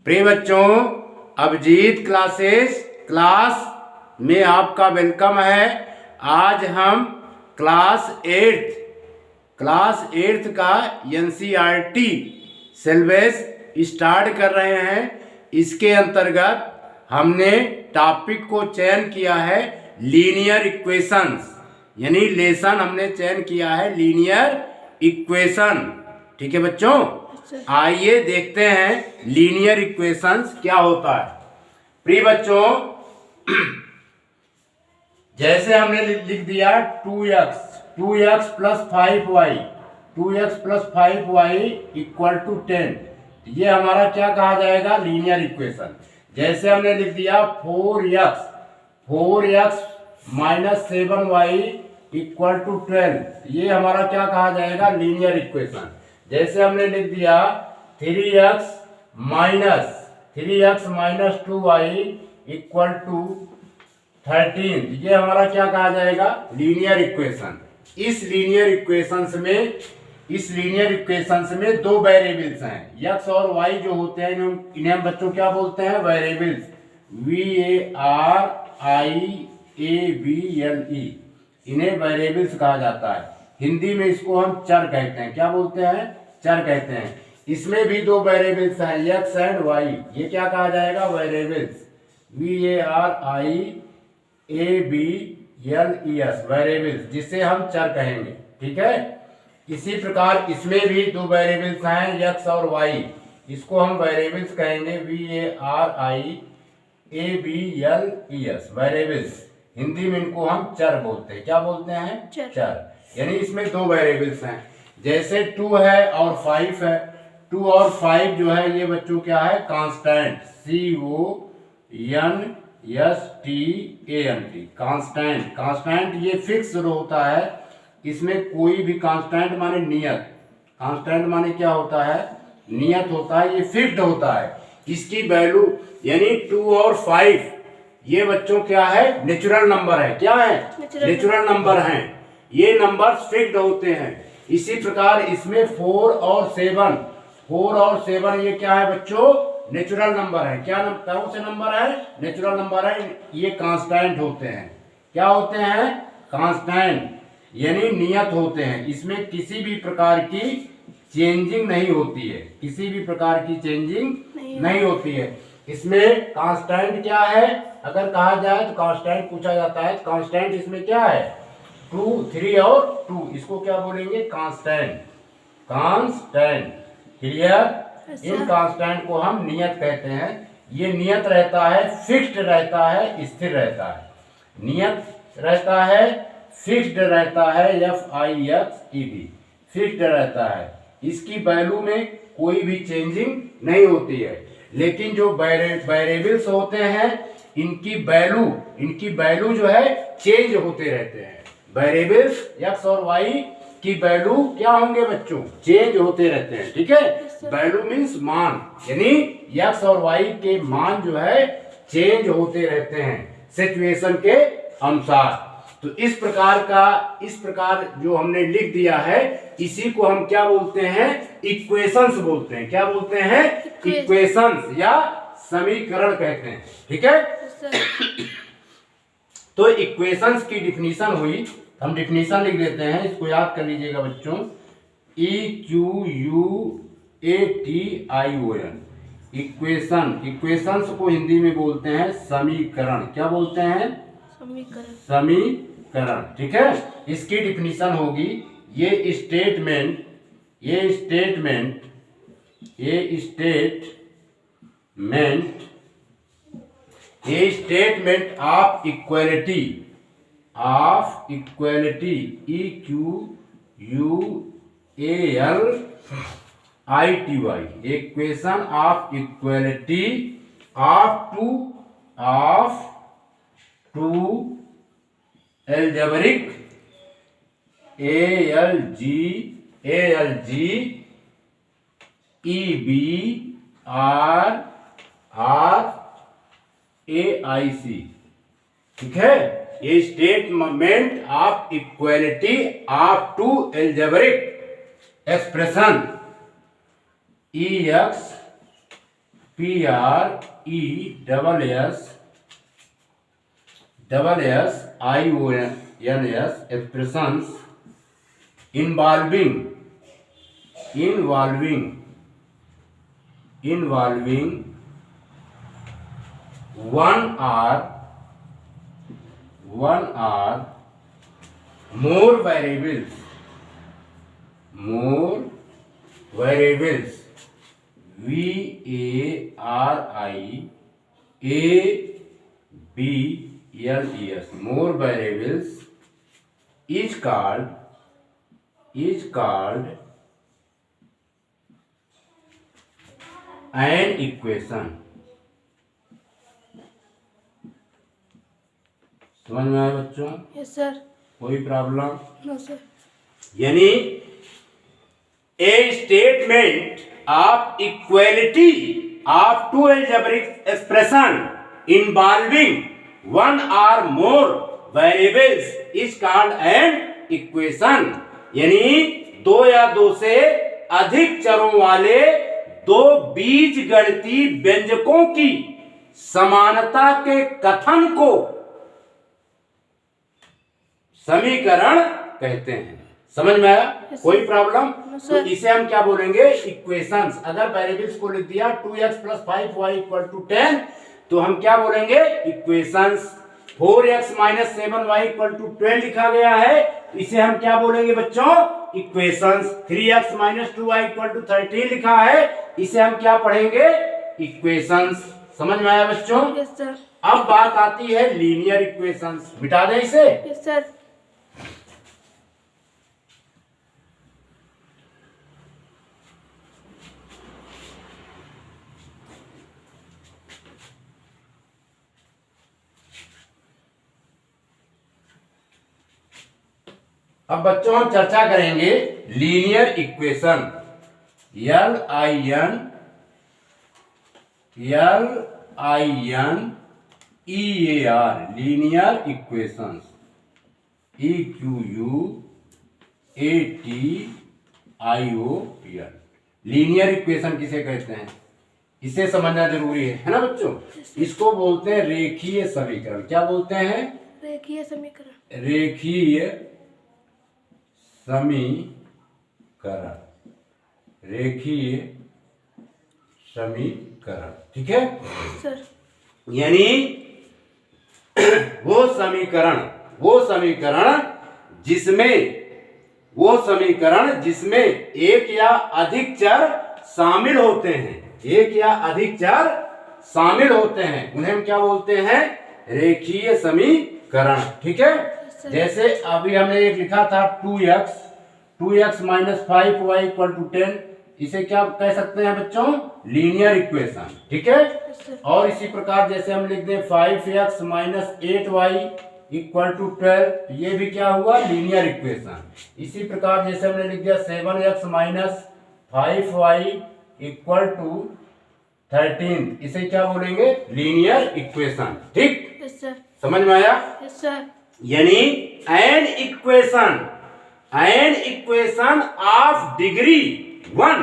प्रिय बच्चों, अभिजीत क्लास में आपका वेलकम है। आज हम क्लास एट्थ का NCERT सिलेबस स्टार्ट कर रहे हैं। इसके अंतर्गत हमने टॉपिक को चयन किया है लीनियर इक्वेशंस, यानी लेसन हमने चयन किया है लीनियर इक्वेशन। ठीक है बच्चों, आइए देखते हैं लीनियर इक्वेशंस क्या होता है। प्रिय बच्चों, जैसे हमने लिख दिया 2x plus 5y equal to 10, ये हमारा क्या कहा जाएगा, लीनियर इक्वेशन। जैसे हमने लिख दिया 4x minus 7y equal to 12, ये हमारा क्या कहा जाएगा, लीनियर इक्वेशन। जैसे हमने लिख दिया 3x minus 2y equal to 13, ये हमारा क्या कहा जाएगा, लीनियर इक्वेशन। इस लीनियर इक्वेशंस में दो वेरिएबल्स हैं, x और y जो होते हैं, इन्हें हम बच्चों क्या बोलते हैं, वेरिएबल्स। VARIABLE, इन्हें वेरिएबल्स कहा जाता है। हिंदी में इसको हम चर कहते हैं। क्या बोलते हैं, चर कहते हैं। इसमें भी दो वेरिएबल्स हैं, x एंड y, ये क्या कहा जाएगा, वेरिएबल्स। VARIABLES, वेरिएबल्स, जिसे हम चर कहेंगे। ठीक है, इसी प्रकार इसमें भी दो वेरिएबल्स हैं, x और y, इसको हम वेरिएबल्स कहेंगे। VARIABLES, variables. हिंदी में इनको हम चर बोलते हैं। क्या बोलते हैं, चर। यानी इसमें दो वेरिएबल्स हैं, जैसे 2 है और 5 है। 2 और 5 जो है ये बच्चों क्या है, कांस्टेंट, CONSTANT, कांस्टेंट ये फिक्स होता है। इसमें कोई भी कांस्टेंट माने नियत, कांस्टेंट माने क्या होता है, नियत होता है, ये फिक्स्ड होता है। इसकी वैल्यू यानी 2 और 5 ये बच्चों क्या है, नेचुरल नंबर है। क्या है, नेचुरल नंबर हैं, ये नंबर्स फिक्स्ड होते हैं। इसी प्रकार इसमें 4 और 7 ये क्या है बच्चों, नेचुरल नंबर है। क्या कौन से नंबर है, नेचुरल नंबर है, ये कांस्टेंट होते हैं। क्या होते हैं, कांस्टेंट, यानी नियत होते हैं। इसमें किसी भी प्रकार की चेंजिंग नहीं होती है, किसी भी प्रकार की चेंजिंग नहीं होती है। इसमें कांस्टेंट क्या है, अगर कहा जाए तो कांस्टेंट पूछा जाता है, कांस्टेंट इसमें क्या है, 2, 3 और 2, इसको क्या बोलेंगे, कांस्टेंट। क्लियर। इन कांस्टेंट को हम नियत कहते हैं। ये नियत रहता है, फिक्स्ड रहता है, स्थिर रहता है। नियत रहता है, फिक्स्ड रहता है, FIXED, फिक्स्ड रहता है। इसकी वैल्यू में कोई भी चेंजिंग नहीं होती है। लेकिन जो वेरिएबल्स होते हैं, इनकी वैल्यू जो है चेंज होते रहते हैं। वेरिएबल्स x और y की वैल्यू क्या होंगे बच्चों, चेंज होते रहते हैं। ठीक है, वैल्यू मीन्स मान, यानी x और y के मान जो है चेंज होते रहते हैं सिचुएशन के अनुसार। तो इस प्रकार जो हमने लिख दिया है, इसी को हम क्या बोलते हैं, इक्वेशंस बोलते हैं। क्या बोलते हैं, इक्वेशंस या समीकरण कहते हैं। ठीक है, तो इक्वेशंस की डिफिनीशन हुई, हम डिफिनीशन लिख देते हैं, इसको याद कर लीजिएगा बच्चों। EQUATION, इक्वेशंस को हिंदी में बोलते हैं समीकरण। क्या बोलते हैं, समीकरण। ठीक है, इसकी डिफिनीशन होगी, ये statement of equality, EQUALITY, equation of equality of two algebraic ALGAIC। ठीक है, ये statement of equality of two algebraic expression EX PRESSIONS expressions involving one or more variables VARIABLES more variables is called an equation। समझ में आया बच्चों? Yes sir. कोई problem? No sir. यानी A statement of equality of two algebraic expression involving one और more variables is called an equation. यानी दो या दो से अधिक चरों वाले दो बीजगणितीय व्यंजकों की समानता के कथन को समीकरण कहते हैं। समझ में आया? कोई प्रॉब्लम? तो इसे हम क्या बोलेंगे? इक्वेशंस। अगर वेरिएबल्स को लिख दिया 2x + 5y = 10 तो हम क्या बोलेंगे? इक्वेशंस। 4x - 7y = 12 लिखा गया है, इसे हम क्या बोलेंगे बच्चों? इक्वेशंस। 3x - 2y = 13 लिखा है, इसे हम क्या पढ़ेंगे? इक्वेशंस। समझ में आया बच्चों? Yes sir. अब बात आती है लीनियर इक्वेशंस। मिटा दें इसे? Yes sir. अब बच्चों हम चर्चा करेंगे linear equation. LINEAR linear equations. EQUATION linear equation किसे कहते हैं? इसे समझना जरूरी है ना बच्चों? इसको बोलते हैं रेखीय समीकरण। क्या बोलते हैं? रेखीय समीकरण। रेखीय समीकरण। ठीक है सर। यानी वो समीकरण जिसमें एक या अधिक चर शामिल होते हैं, उन्हें हम क्या बोलते हैं? रेखीय समीकरण। ठीक है? जैसे अभी हमने एक लिखा था 2x - 5y = 10, इसे क्या कह सकते हैं बच्चों? Linear equation. ठीक है? और इसी प्रकार जैसे हम लिख दें 5x - 8y = 12, ये भी क्या हुआ? Linear equation. इसी प्रकार जैसे हमने लिख दिया 7x - 5y = 13, इसे क्या बोलेंगे? Linear equation. ठीक? Yes sir. समझ में आया? Yes sir. यानी an equation of degree 1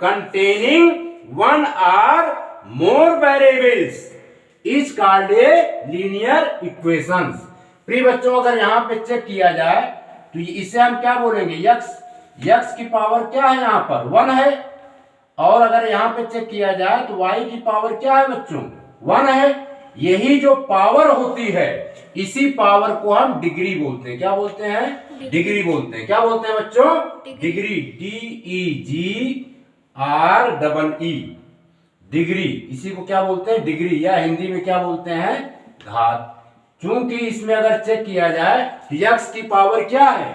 containing one or more variables is called a linear equations। प्रिय बच्चों अगर यहाँ पे चेक किया जाए तो इसे हम क्या बोलेंगे? x की पावर क्या है? यहाँ पर 1 है। और अगर यहाँ पे चेक किया जाए तो y की पावर क्या है बच्चों? 1 है। यही जो पावर होती है इसी पावर को हम डिग्री बोलते हैं। क्या बोलते हैं? डिग्री बोलते हैं। क्या बोलते हैं बच्चों? डिग्री। DEGREE degree. इसी को क्या बोलते हैं? डिग्री, या हिंदी में क्या बोलते हैं? घात। चूंकि इसमें अगर चेक किया जाए तो x की पावर क्या है?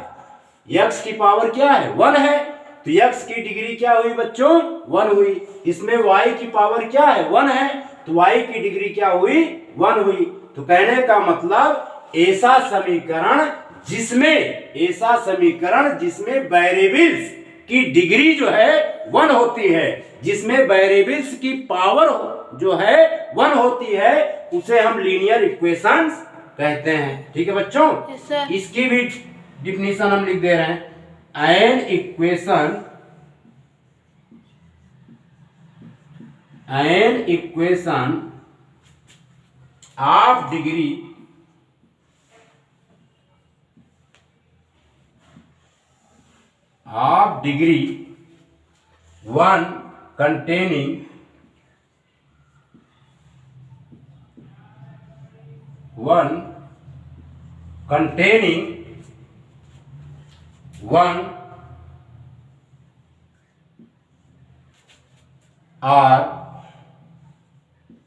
1 है, तो x की डिग्री क्या हुई बच्चों? 1 हुई। इसमें y की पावर क्या है? 1 है, तो y की डिग्री क्या हुई? 1 हुई। तो कहने का मतलब ऐसा समीकरण जिसमें वेरिएबल्स की डिग्री जो है 1 होती है, जिसमें वेरिएबल्स की पावर जो है 1 होती है, उसे हम लीनियर इक्वेशंस कहते हैं। ठीक है बच्चों? yes, इसकी भी डिफिनीशन हम लिख दे रहे हैं। An equation N equation of degree one containing one or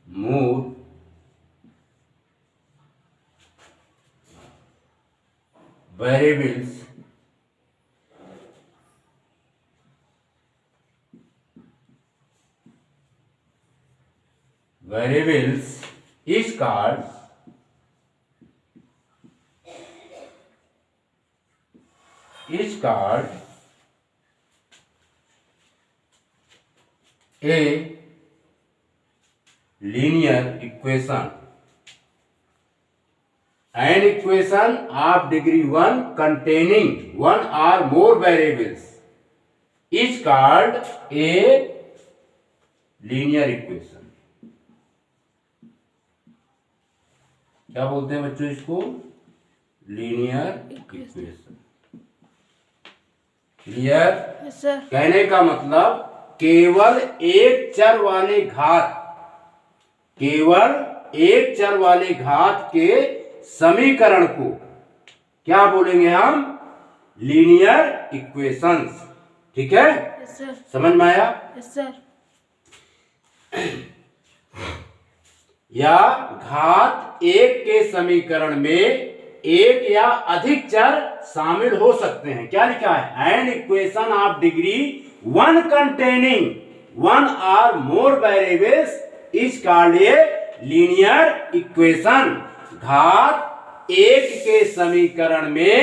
more variables is called a linear equation. An equation of degree 1 containing one or more variables is called a linear equation. क्या बोलते हैं बच्चों इसको? Linear equation. Clear? Yes sir. कहने का मतलब केवल एक चर वाले घात के समीकरण को क्या बोलेंगे हम? Linear equations. ठीक है? Yes sir. समझ में आया? Yes sir. या घात एक के समीकरण में एक या अधिक चर शामिल हो सकते हैं। क्या लिखा है? N equation of degree 1 containing one or more variables is called a linear equation. घात एक के समीकरण में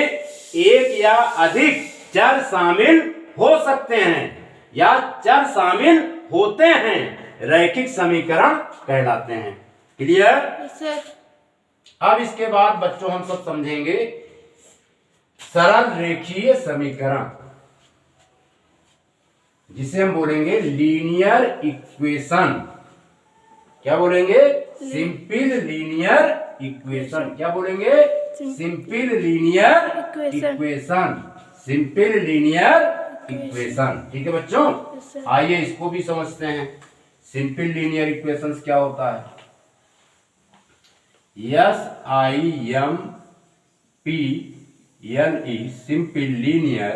एक या अधिक चर शामिल हो सकते हैं या चर शामिल होते हैं, रैखिक समीकरण कहलाते हैं। क्लियर? Yes sir. अब इसके बाद बच्चों हम सब समझेंगे सरल रेखीय समीकरण, जिसे हम बोलेंगे लीनियर इक्वेशन। क्या बोलेंगे? Simple linear equation. क्या बोलेंगे? Simple linear equation. Simple linear equation. ठीक है बच्चों? Yes sir. आइए इसको भी समझते हैं। सिंपल लीनियर इक्वेशंस क्या होता है? SIMPLE simple linear,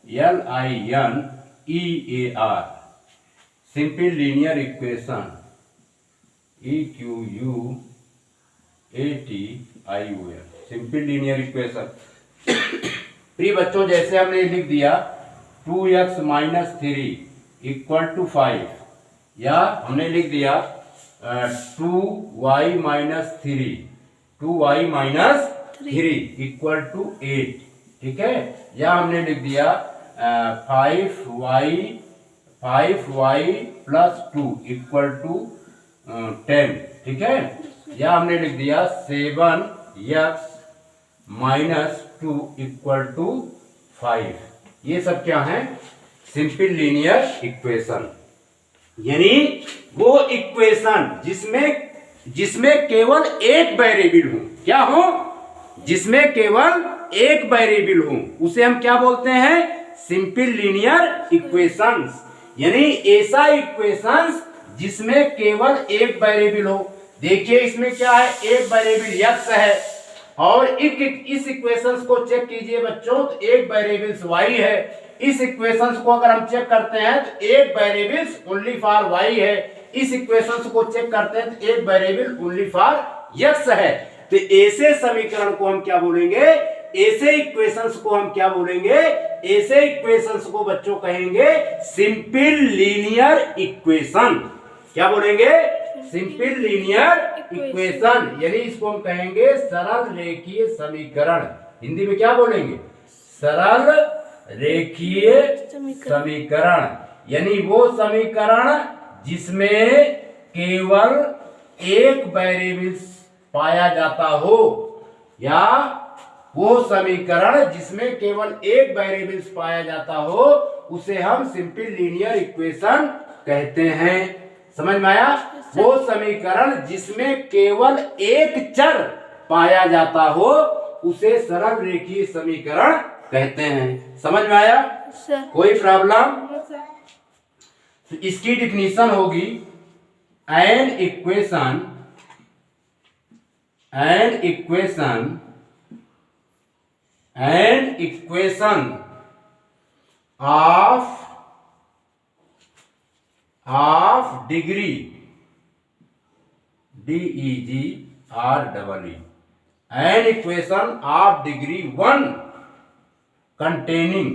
LINEAR simple linear equation, EQUATION simple linear equation. प्रिय बच्चों, जैसे हमने लिख दिया 2x - 3 = 5, या हमने लिख दिया 2y - 3 = 8। ठीक है? या हमने लिख दिया 5y + 2 = 10। ठीक है? या हमने लिख दिया 7x - 2 = 5। ये सब क्या है? Simple linear equation. यानी वो इक्वेशन जिसमें केवल एक वेरिएबल हो। क्या हो? जिसमें केवल एक वेरिएबल हो, उसे हम क्या बोलते हैं? Simple linear equations. यानी ऐसा इक्वेशंस जिसमें केवल एक वेरिएबल हो। देखिए इसमें क्या है? एक वेरिएबल x है और इस इक्वेशंस को चेक कीजिए बच्चों, तो एक वेरिएबल y है। इस इक्वेशंस को अगर हम चेक करते हैं तो एक वेरिएबल ओनली फॉर y है। इस इक्वेशंस को चेक करते हैं तो एक वेरिएबल ओनली फॉर x है। तो ऐसे समीकरण को हम क्या बोलेंगे? ऐसे इक्वेशंस को हम क्या बोलेंगे? ऐसे इक्वेशंस को बच्चों कहेंगे सिंपल लीनियर इक्वेशन। क्या बोलेंगे? Simple linear equation. यानी इसको हम कहेंगे सरल रेखीय समीकरण। हिंदी में क्या बोलेंगे? सरल रेखीय समीकरण। यानी वो समीकरण जिसमें केवल एक वेरिएबल पाया जाता हो, या वो समीकरण जिसमें केवल एक वेरिएबल पाया जाता हो, उसे हम सिंपल लीनियर इक्वेशन कहते हैं। समझ में आया? वो समीकरण जिसमें केवल एक चर पाया जाता हो उसे सरल रेखीय समीकरण कहते हैं। समझ में आया? सर। कोई प्रॉब्लम? सर। तो इसकी डिफिनीशन होगी N equation of degree DEGREE N equation of degree 1 containing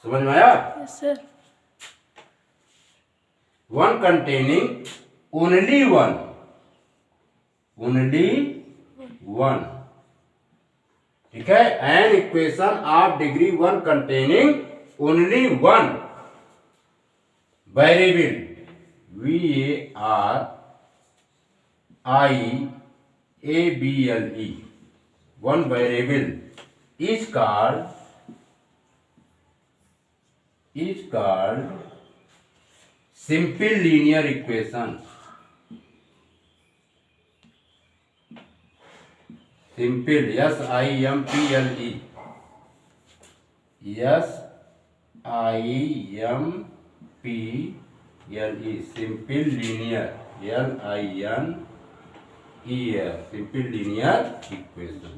समझ में आया? Yes sir. One containing only one ठीक है। N equation of degree 1 containing only one variable VARIABLE one variable is called simple linear equation. Simple SIMPLE simple linear LINER simple linear equation।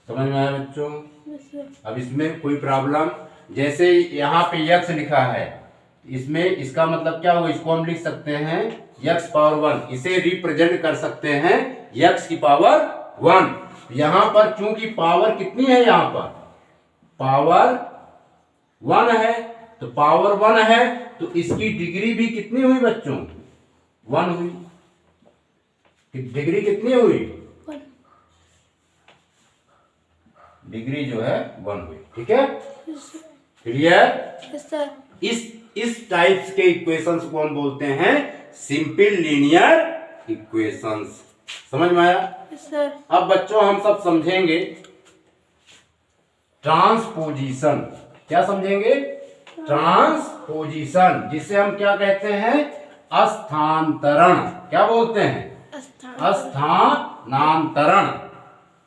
समझ में आया बच्चों? Yes sir. अब इसमें कोई problem? जैसे यहाँ पे x लिखा है, इसमें इसका मतलब क्या होगा? इसको हम लिख सकते हैं x पावर 1, इसे रिप्रेजेंट कर सकते हैं x की पावर 1। यहाँ पर चूंकि पावर कितनी है, यहाँ पर पावर 1 है, तो पावर 1 है तो इसकी डिग्री भी कितनी हुई बच्चों? 1 हुई। डिग्री कितनी हुई? डिग्री जो है 1 हुई। ठीक है, क्लियर? Yes sir. इस टाइप्स के इक्वेशंस को हम बोलते हैं सिंपल लीनियर इक्वेशंस। समझ में आया? Yes sir. अब बच्चों हम सब समझेंगे ट्रांसपोजिशन। क्या समझेंगे? ट्रांसपोजिशन, जिसे हम क्या कहते हैं? स्थानांतरण। क्या बोलते हैं? स्थानांतरण।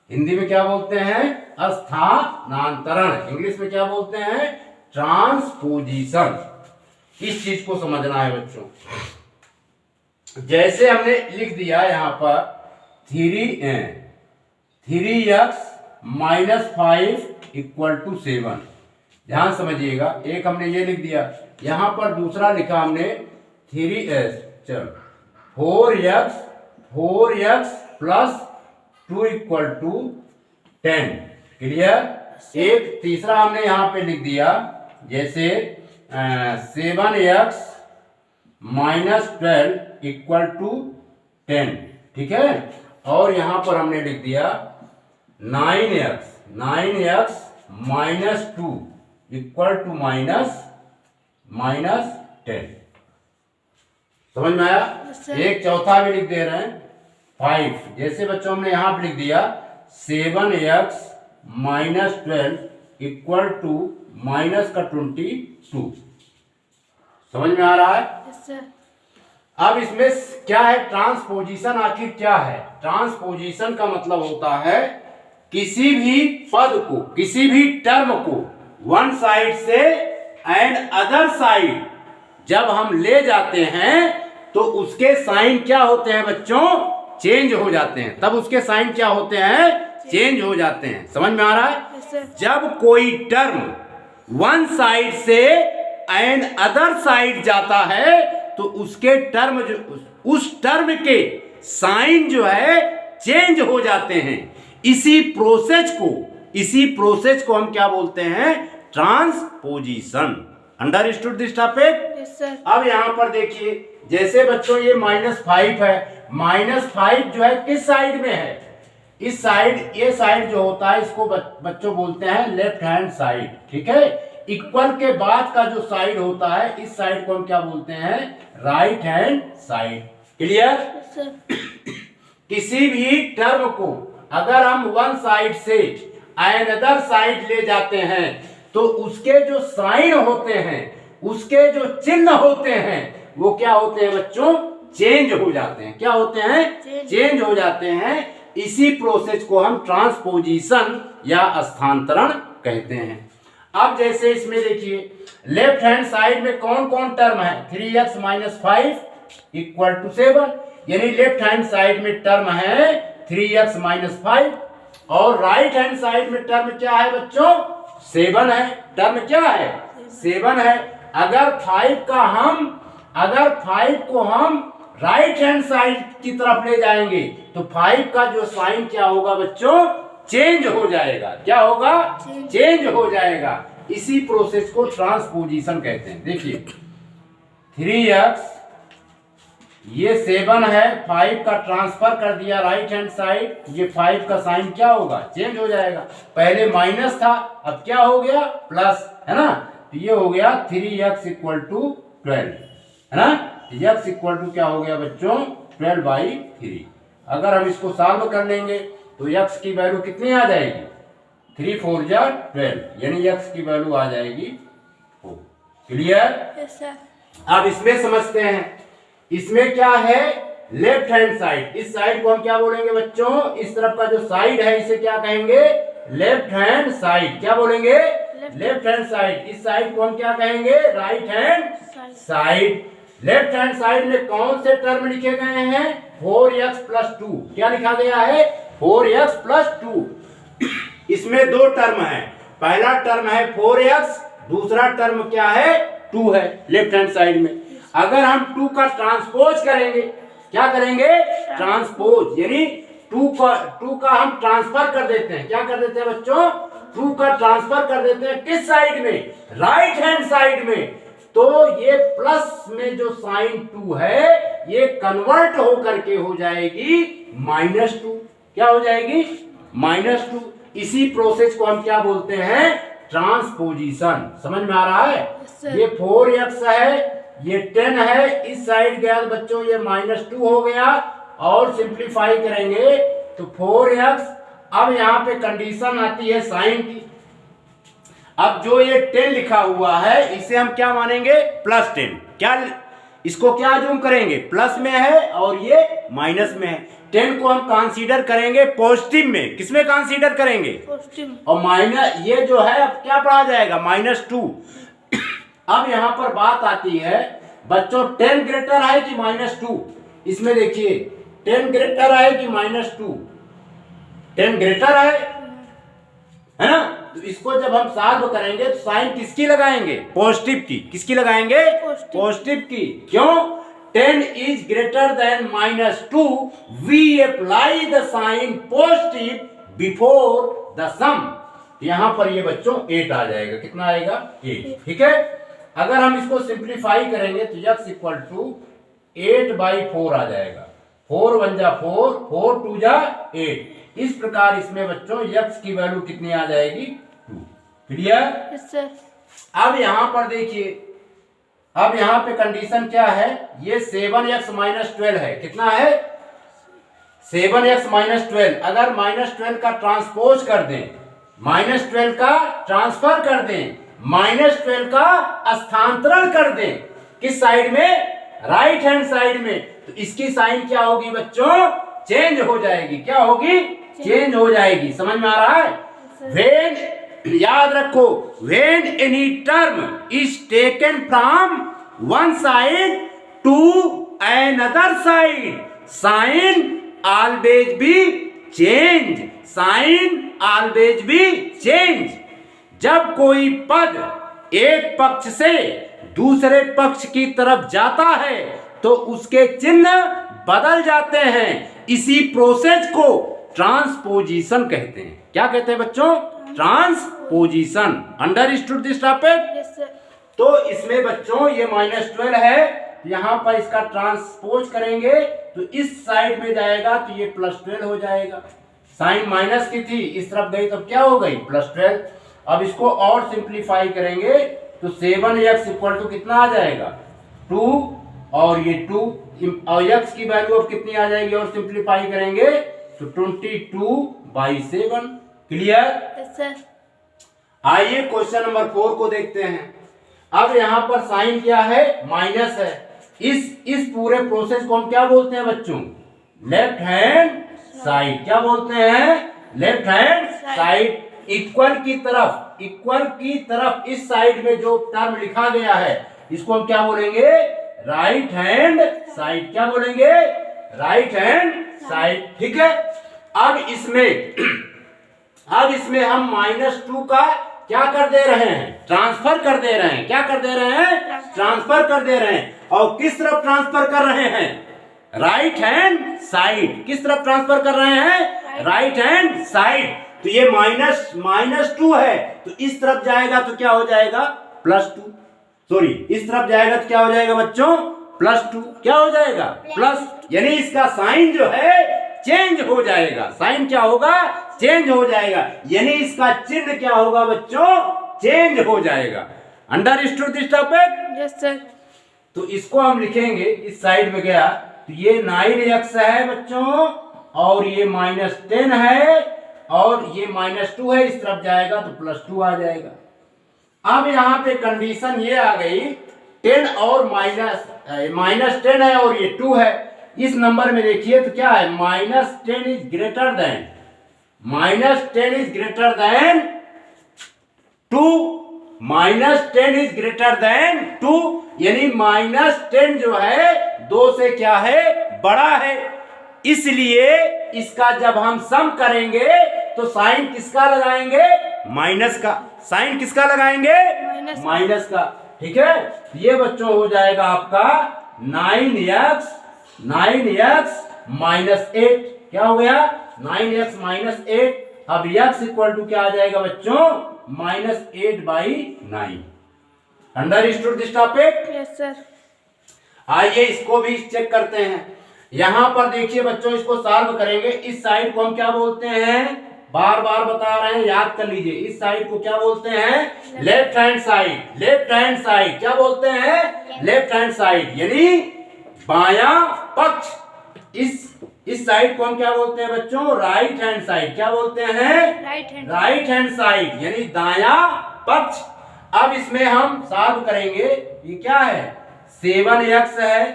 हिंदी में क्या बोलते हैं? स्थानांतरण। इंग्लिश में क्या बोलते हैं? ट्रांसपोजिशन। इस चीज को समझना है बच्चों। जैसे हमने लिख दिया यहाँ पर 3x - 5 = 7। ध्यान समझिएगा, एक हमने ये लिख दिया, यहां पर दूसरा लिखा हमने 4x + 2 = 10। क्लियर? एक तीसरा हमने यहां पे लिख दिया, जैसे 7x - 12 = 10। ठीक है, और यहां पर हमने लिख दिया 9x - 2 = -10। समझ में आया? एक चौथा भी लिख दे रहे हैं 5। जैसे बच्चों हमने यहां पर लिख दिया 7x - 12 = -22। समझ में आ रहा है? Yes sir. अब इसमें क्या है ट्रांसपोजिशन? आखिर क्या है ट्रांसपोजिशन? का मतलब होता है किसी भी पद को, किसी भी टर्म को वन साइड से एंड अदर साइड जब हम ले जाते हैं तो उसके साइन क्या होते हैं बच्चों? चेंज हो जाते हैं। तब उसके साइन क्या होते हैं? चेंज हो जाते हैं। समझ में आ रहा है? Yes sir. जब कोई टर्म वन साइड से एंड अदर साइड जाता है तो उसके टर्म जो उस टर्म के साइन जो है चेंज हो जाते हैं। इसी प्रोसेस को हम क्या बोलते हैं? Transposition. Understood this topic? Yes sir. अब यहां पर देखिए, जैसे बच्चों ये -5 है, -5 जो है किस साइड में है? इस साइड, ये साइड जो होता है इसको बच्चों बोलते हैं लेफ्ट हैंड साइड। ठीक है, इक्वल के बाद का जो साइड होता है इस साइड को हम क्या बोलते हैं? Right hand side. Clear? Yes sir. किसी भी टर्म को अगर हम वन साइड से अनदर साइड ले जाते हैं तो उसके जो साइन होते हैं, उसके जो चिन्ह होते हैं, वो क्या होते हैं बच्चों? चेंज हो जाते हैं। क्या होते हैं? चेंज हो जाते हैं। इसी प्रोसेस को हम ट्रांसपोजिशन या स्थानांतरण कहते हैं। अब जैसे इसमें देखिए लेफ्ट हैंड साइड में कौन कौन टर्म है? 3x - 5 = 7, यानी लेफ्ट हैंड साइड में टर्म है 3x - 5 और राइट हैंड साइड में टर्म क्या है बच्चों? 7 है। टर्म क्या है? 7 है। अगर 5 को हम राइट हैंड साइड की तरफ ले जाएंगे तो 5 का जो साइन क्या होगा बच्चों? चेंज हो जाएगा। क्या होगा? चेंज हो जाएगा। इसी प्रोसेस को ट्रांसपोजिशन कहते हैं। देखिए 3x, ये 7 है, 5 का ट्रांसफर कर दिया राइट हैंड साइड, ये 5 का साइन क्या होगा? चेंज हो जाएगा। पहले माइनस था, अब क्या हो गया? प्लस, है ना? तो ये हो गया 3x = 12, है ना? x = क्या हो गया बच्चों? 12/3। अगर हम इसको सॉल्व कर लेंगे तो x की वैल्यू कितनी आ जाएगी? 3 4 जा 12, यानी x की वैल्यू आ जाएगी 4। क्लियर? Yes sir. अब इसमें समझते हैं। इसमें क्या है? Left hand side. इस साइड को हम क्या बोलेंगे बच्चों? इस तरफ का जो साइड है इसे क्या कहेंगे? Left hand side. क्या बोलेंगे? Left hand side. इस साइड को हम क्या कहेंगे? Right hand side. Left hand side में कौन से टर्म लिखे गए हैं? 4x + 2। क्या लिखा गया है? 4x + 2। इसमें दो टर्म है। पहला टर्म है 4x, दूसरा टर्म क्या है? 2 है लेफ्ट हैंड साइड में। अगर हम 2 का ट्रांसपोज करेंगे, क्या करेंगे? ट्रांसपोज, यानी 2 का हम ट्रांसफर कर देते हैं। क्या कर देते हैं बच्चों? 2 का ट्रांसफर कर देते हैं किस साइड में? राइट हैंड साइड में। तो ये प्लस में जो साइन 2 है ये कन्वर्ट होकर के हो जाएगी -2। क्या हो जाएगी? -2। इसी प्रोसेस को हम क्या बोलते हैं? ट्रांसपोजिशन। समझ में आ रहा है? ये 4x है, ये 10 है, इस साइड गया बच्चों ये -2 हो गया और सिंप्लीफाई करेंगे तो 4x। अब यहाँ पे कंडीशन आती है साइन की। अब जो ये 10 लिखा हुआ है इसे हम क्या मानेंगे? +10। क्या इसको क्या जूम करेंगे? प्लस में है और ये माइनस में है। 10 को हम कंसीडर करेंगे पॉजिटिव में। किसमें कंसीडर करेंगे? पॉजिटिव। और माइनस ये जो है अब क्या पढ़ा जाएगा? -2। अब यहां पर बात आती है बच्चों 10 ग्रेटर है कि -2? इसमें देखिए 10 ग्रेटर है कि -2? 10 ग्रेटर है ना? तो इसको जब हम सॉल्व करेंगे तो साइन किसकी लगाएंगे? पॉजिटिव की। किसकी लगाएंगे? पॉजिटिव की। क्यों? 10 is greater than -2, we apply the sign positive before the sum। यहां पर ये बच्चों 8 आ जाएगा। कितना आएगा? 8। ठीक है। अगर हम इसको सिंप्लीफाई करेंगे तो x = 8/4 आ जाएगा। 4 1 जा 4, 4 2 जा 8। इस प्रकार इसमें बच्चों x की वैल्यू कितनी आ जाएगी? 2। क्लियर? Yes sir. अब यहां पर देखिए, अब यहां पे कंडीशन क्या है? ये 7x - 12 है। कितना है? 7x - 12। अगर -12 का ट्रांसपोज कर दें, -12 का ट्रांसफर कर दें, -12 का स्थानांतरण कर दें किस साइड में? राइट हैंड साइड में, तो इसकी साइन क्या होगी बच्चों? चेंज हो जाएगी। क्या होगी? चेंज हो जाएगी। समझ में आ रहा है? When, याद रखो, when any term is taken from one side to another side, sign always be change। sign always be change। जब कोई पद एक पक्ष से दूसरे पक्ष की तरफ जाता है तो उसके चिन्ह बदल जाते हैं। इसी प्रोसेस को ट्रांसपोजिशन कहते हैं। क्या कहते हैं बच्चों? Transposition. Understood this topic? Yes sir. तो इसमें बच्चों ये -12 है, यहां पर इसका ट्रांसपोज करेंगे तो इस साइड में जाएगा तो ये +12 हो जाएगा। साइन माइनस की थी, इस तरफ गई तो क्या हो गई? +12। अब इसको और सिंप्लीफाई करेंगे तो 7x = कितना आ जाएगा? 2 और ये 2 और x की वैल्यू अब कितनी आ जाएगी? और सिंप्लीफाई करेंगे तो 22/7। क्लियर? Yes sir. आइए क्वेश्चन नंबर 4 को देखते हैं। अब यहाँ पर साइन क्या है? माइनस है। इस पूरे प्रोसेस को हम क्या बोलते हैं बच्चों? Left hand side. क्या बोलते हैं? Left hand side. इक्वल की तरफ इस साइड में जो टर्म लिखा गया है इसको हम क्या बोलेंगे? Right hand side. क्या बोलेंगे? Right hand side. ठीक है। अब इसमें हम -2 का क्या कर दे रहे हैं? ट्रांसफर कर दे रहे हैं। क्या कर दे रहे हैं? ट्रांसफर कर दे रहे हैं। और किस तरफ ट्रांसफर कर रहे हैं? Right hand side. किस तरफ ट्रांसफर कर रहे हैं? Right hand side. तो ये -2 है, तो इस तरफ जाएगा तो क्या हो जाएगा? +2। सॉरी, इस तरफ जाएगा तो क्या हो जाएगा बच्चों? +2। क्या हो जाएगा? प्लस। यानी इसका साइन जो है चेंज हो जाएगा। साइन क्या होगा? चेंज हो जाएगा। यानी इसका चिन्ह क्या होगा बच्चों? चेंज हो जाएगा। Understood this topic? Yes sir. तो इसको हम लिखेंगे, इस साइड में गया तो ये 9x है बच्चों, और ये -10 है, और ये -2 है। इस तरफ जाएगा तो +2 आ जाएगा। अब यहाँ पे कंडीशन ये आ गई, 10 और -10 है और ये 2 है। इस नंबर में देखिए तो क्या है? -10 is greater then 2। -10 is greater then 2, यानी -10 जो है 2 से क्या है? बड़ा है। इसलिए इसका जब हम सम करेंगे तो साइन किसका लगाएंगे? माइनस का। साइन किसका लगाएंगे? माइनस का। ठीक है। ये बच्चों हो जाएगा आपका 9x -8। क्या हो गया? 9x -8। अब x इक्वल टू क्या आ जाएगा बच्चों? -8/9। Understood this topic? Yes sir. आइए इसको भी चेक करते हैं। यहां पर देखिए बच्चों, इसको सॉल्व करेंगे। इस साइड को हम क्या बोलते हैं? बार बार बता रहे हैं, याद कर लीजिए। इस साइड को क्या बोलते हैं? Left hand side. Left hand side क्या बोलते हैं? लेफ्ट हैंड साइड, यानी बायां पक्ष। इस साइड को हम क्या बोलते हैं बच्चों? Right hand side. क्या बोलते हैं? राइट हैंड साइड, यानी दायां पक्ष। अब इसमें हम सॉल्व करेंगे। ये क्या है? 7x है।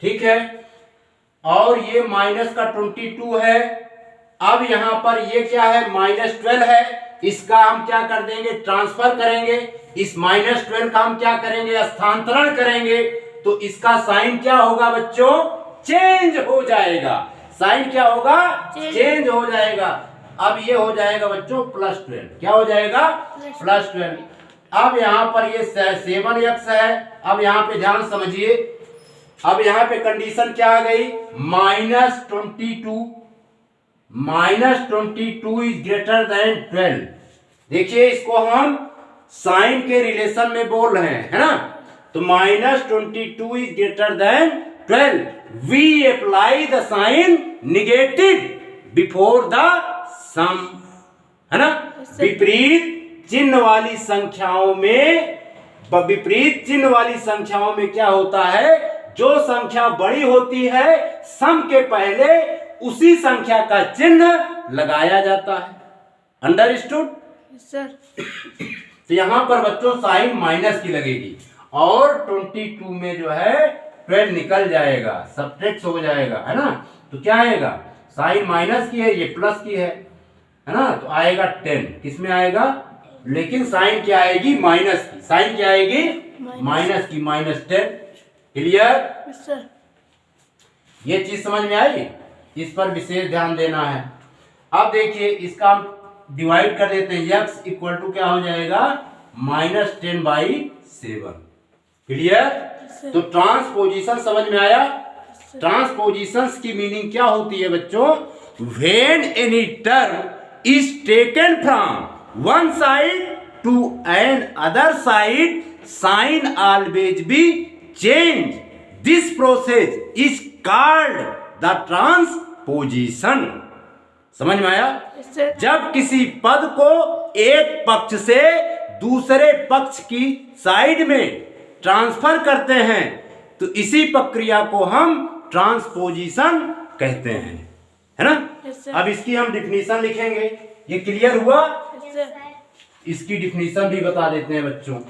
ठीक है। और ये माइनस का 22 है। अब यहां पर ये क्या है? -12 है। इसका हम क्या कर देंगे? ट्रांसफर करेंगे। इस -12 का हम क्या करेंगे? स्थानांतरण करेंगे। तो इसका साइन क्या होगा बच्चों? चेंज हो जाएगा। साइन क्या होगा? चेंज हो जाएगा। अब ये हो जाएगा बच्चों +12। क्या हो जाएगा? +12। अब यहां पर ये 7x है। अब यहां पे ध्यान समझिए। अब यहां पे कंडीशन क्या आ गई? -22 इज ग्रेटर देन 12। देखिए इसको हम साइन के रिलेशन में बोल रहे हैं, है ना? तो -22 is greater than 12। We apply the sign negative before the sum, है ना? विपरीत चिन्ह वाली संख्याओं में क्या होता है? जो संख्या बड़ी होती है, सम के पहले उसी संख्या का चिन्ह लगाया जाता है। अंडरस्टूड? सर। तो यहां पर बच्चों साइन माइनस की लगेगी, और 22 में जो है 12 निकल जाएगा, सब्ट्रैक्ट हो जाएगा, है ना? तो क्या आएगा? साइन माइनस की है, ये प्लस की है ना? तो आएगा 10। किसमें आएगा? लेकिन साइन क्या आएगी? माइनस की। साइन क्या आएगी? माइनस की, -10। क्लियर? सर। ये चीज समझ में आई? इस पर विशेष ध्यान देना है। अब देखिए इसका हम डिवाइड कर देते हैं। x इक्वल टू क्या हो जाएगा? -10/7। क्लियर? तो ट्रांसपोजिशन समझ में आया? ट्रांसपोजिशंस की मीनिंग क्या होती है बच्चों? When any term is taken from one side to another side, sign always be change. This process is called the transposition. समझ में आया? जब किसी पद को एक पक्ष से दूसरे पक्ष की साइड में ट्रांसफर करते हैं तो इसी प्रक्रिया को हम ट्रांसपोजिशन कहते हैं, है ना? Yes sir. अब इसकी हम डिफिनीशन लिखेंगे। ये क्लियर हुआ? Yes sir. इसकी डिफिनीशन भी बता देते हैं बच्चों।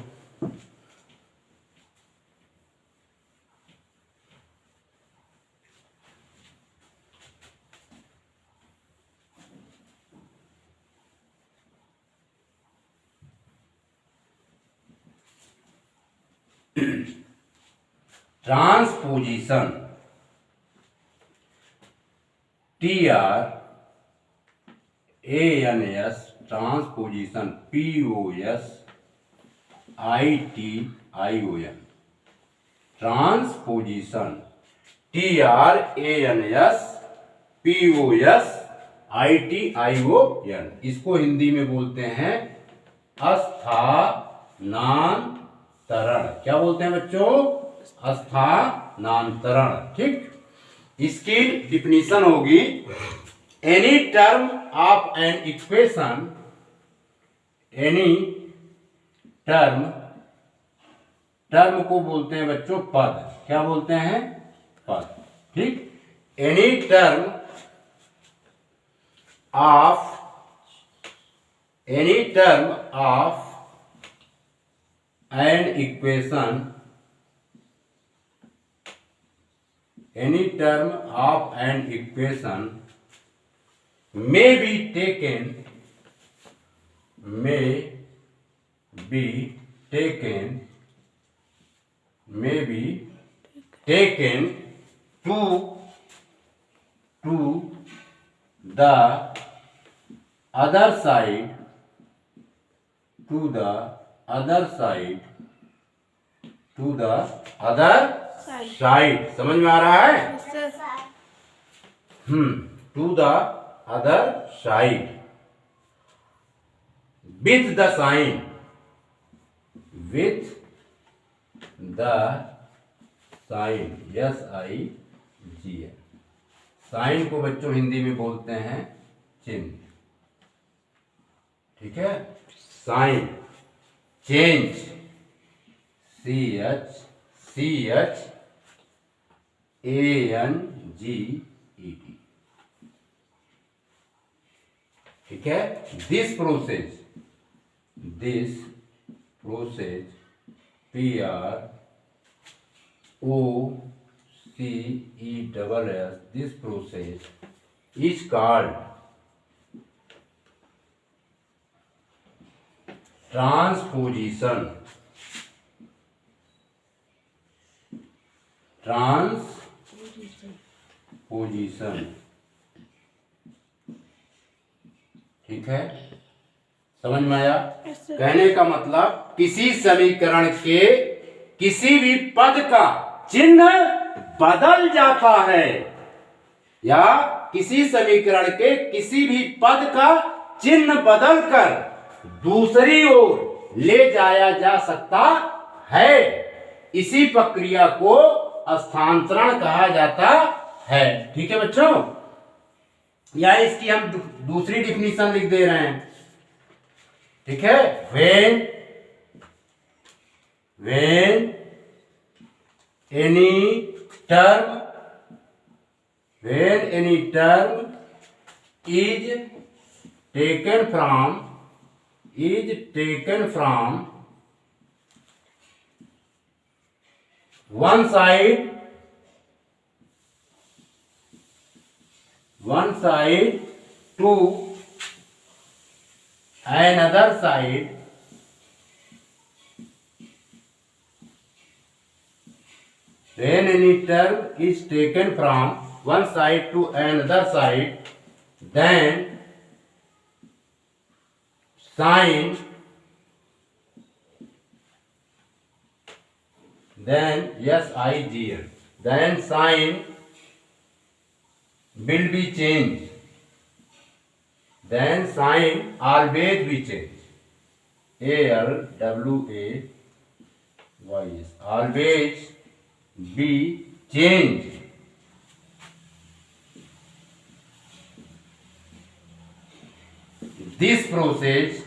Transposition, TRANS, transposition, POSITION, transposition, TRANS POSITION, इसको हिंदी में बोलते हैं स्थानांतरण। क्या बोलते हैं बच्चों? स्थानांतरण। ठीक, इसकी डिफिनीशन होगी any term of an equation, any term, term को बोलते हैं बच्चों पद। क्या बोलते हैं? पद। ठीक, any term of, any term of an equation, any term of an equation may be taken, may be taken, may be taken to the other side, to the other side, to the other side. समझ में आ रहा है? Yes sir. To the other side with the sign, with the sign, SIGN। Sign को बच्चों हिंदी में बोलते हैं चिन्ह। ठीक है, साइन, चेंज, CHANGET। ठीक है, this process, PROCESS, this process is called transposition, transposition. ठीक है, समझ में आया? Yes sir. कहने का मतलब किसी समीकरण के किसी भी पद का चिन्ह बदल जाता है, या किसी समीकरण के किसी भी पद का चिन्ह बदलकर दूसरी ओर ले जाया जा सकता है। इसी प्रक्रिया को स्थानांतरण कहा जाता है। ठीक है बच्चों, या इसकी हम दूसरी डिफिनीशन लिख दे रहे हैं। ठीक है, when any term is taken from one side to another side, when any term is taken from one side to another side, then sign, SIGN, then sign will be changed, then sign always be changed, ALWAYS, always be changed. This process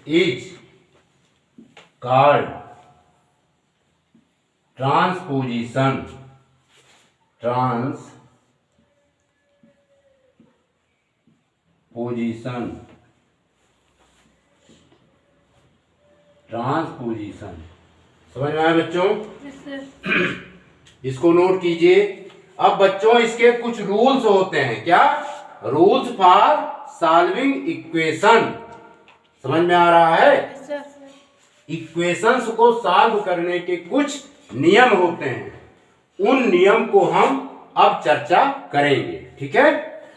is called transposition समझ में आया बच्चों? Yes sir. इसको note कीजिए। अब बच्चों इसके कुछ रूल्स होते हैं। क्या? Rules for solving equation. समझ में आ रहा है? Yes sir. इक्वेशंस को सॉल्व करने के कुछ नियम होते हैं, उन नियम को हम अब चर्चा करेंगे। ठीक है,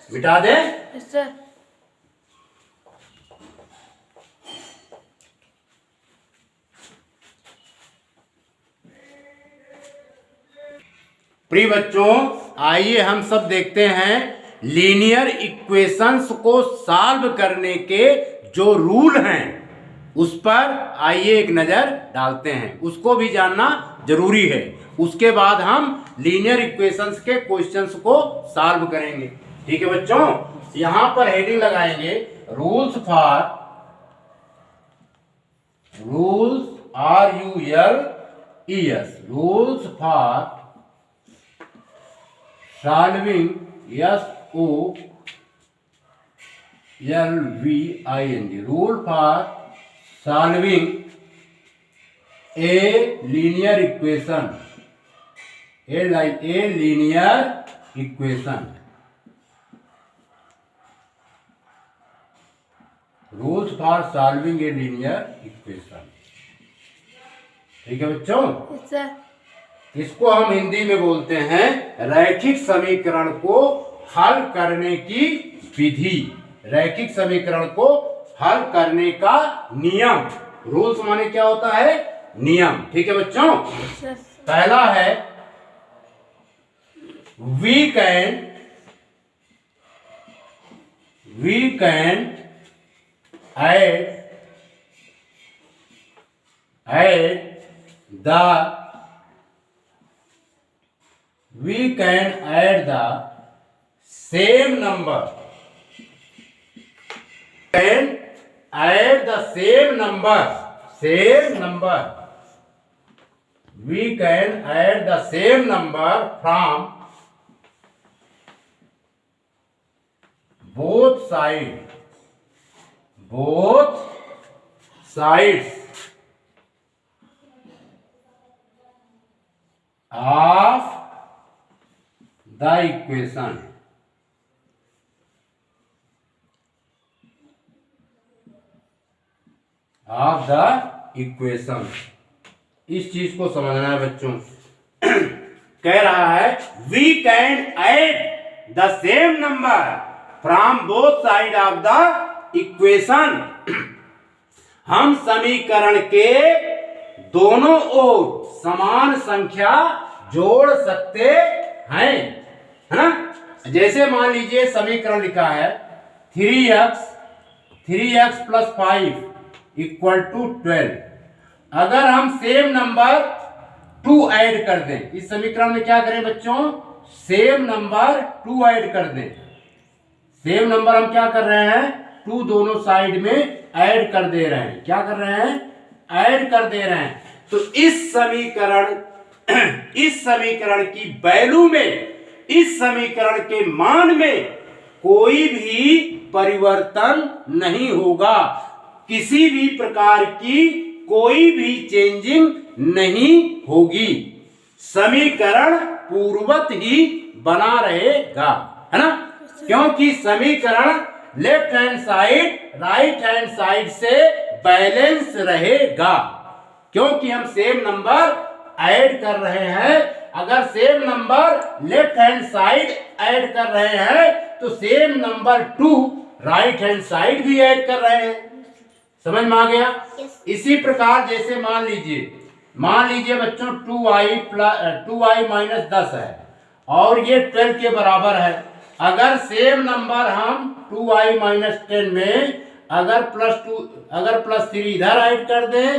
मिटा दें। Yes sir. प्रिय बच्चों, आइए हम सब देखते हैं लीनियर इक्वेशंस को सॉल्व करने के जो रूल हैं उस पर आइए एक नजर डालते हैं। उसको भी जानना जरूरी है। उसके बाद हम लीनियर इक्वेशंस के क्वेश्चंस को सॉल्व करेंगे। ठीक है बच्चों, यहां पर हेडिंग लगाएंगे rules for solving rule for solving a linear equation rules for solving a linear equation. ठीक है बच्चों, यस सर। इसको हम हिंदी में बोलते हैं रैखिक समीकरण को हल करने की विधि, रैखिक समीकरण को हल करने का नियम। रूल्स माने क्या होता है? नियम। ठीक है बच्चों, यस सर। पहला है we can add the same number we can add the same number from both sides of the equation। इस चीज को समझना है बच्चों। कह रहा है we can add the same number from both side of the equation। हम समीकरण के दोनों ओर समान संख्या जोड़ सकते हैं, है ना? जैसे मान लीजिए समीकरण लिखा है 3x + 5 = 12। अगर हम सेम नंबर 2 ऐड कर दें, इस समीकरण में क्या करें बच्चों? सेम नंबर 2 ऐड कर दें। सेम नंबर हम क्या कर रहे हैं? 2 दोनों साइड में ऐड कर दे रहे हैं। क्या कर रहे हैं? ऐड कर दे रहे हैं। तो इस समीकरण की वैल्यू में, इस समीकरण के मान में कोई भी परिवर्तन नहीं होगा। किसी भी प्रकार की कोई भी चेंजिंग नहीं होगी। समीकरण पूर्ववत ही बना रहेगा, है ना? क्योंकि समीकरण left hand side right hand side से बैलेंस रहेगा। क्योंकि हम सेम नंबर ऐड कर रहे हैं। अगर same number left hand side add कर रहे हैं तो same number 2 right hand side भी ऐड कर रहे हैं। समझ में आ गया? इसी प्रकार जैसे मान लीजिए बच्चों 2i - 10 है और ये 12 के बराबर है। अगर सेम नंबर हम 2i - 10 में अगर +3 इधर ऐड कर दें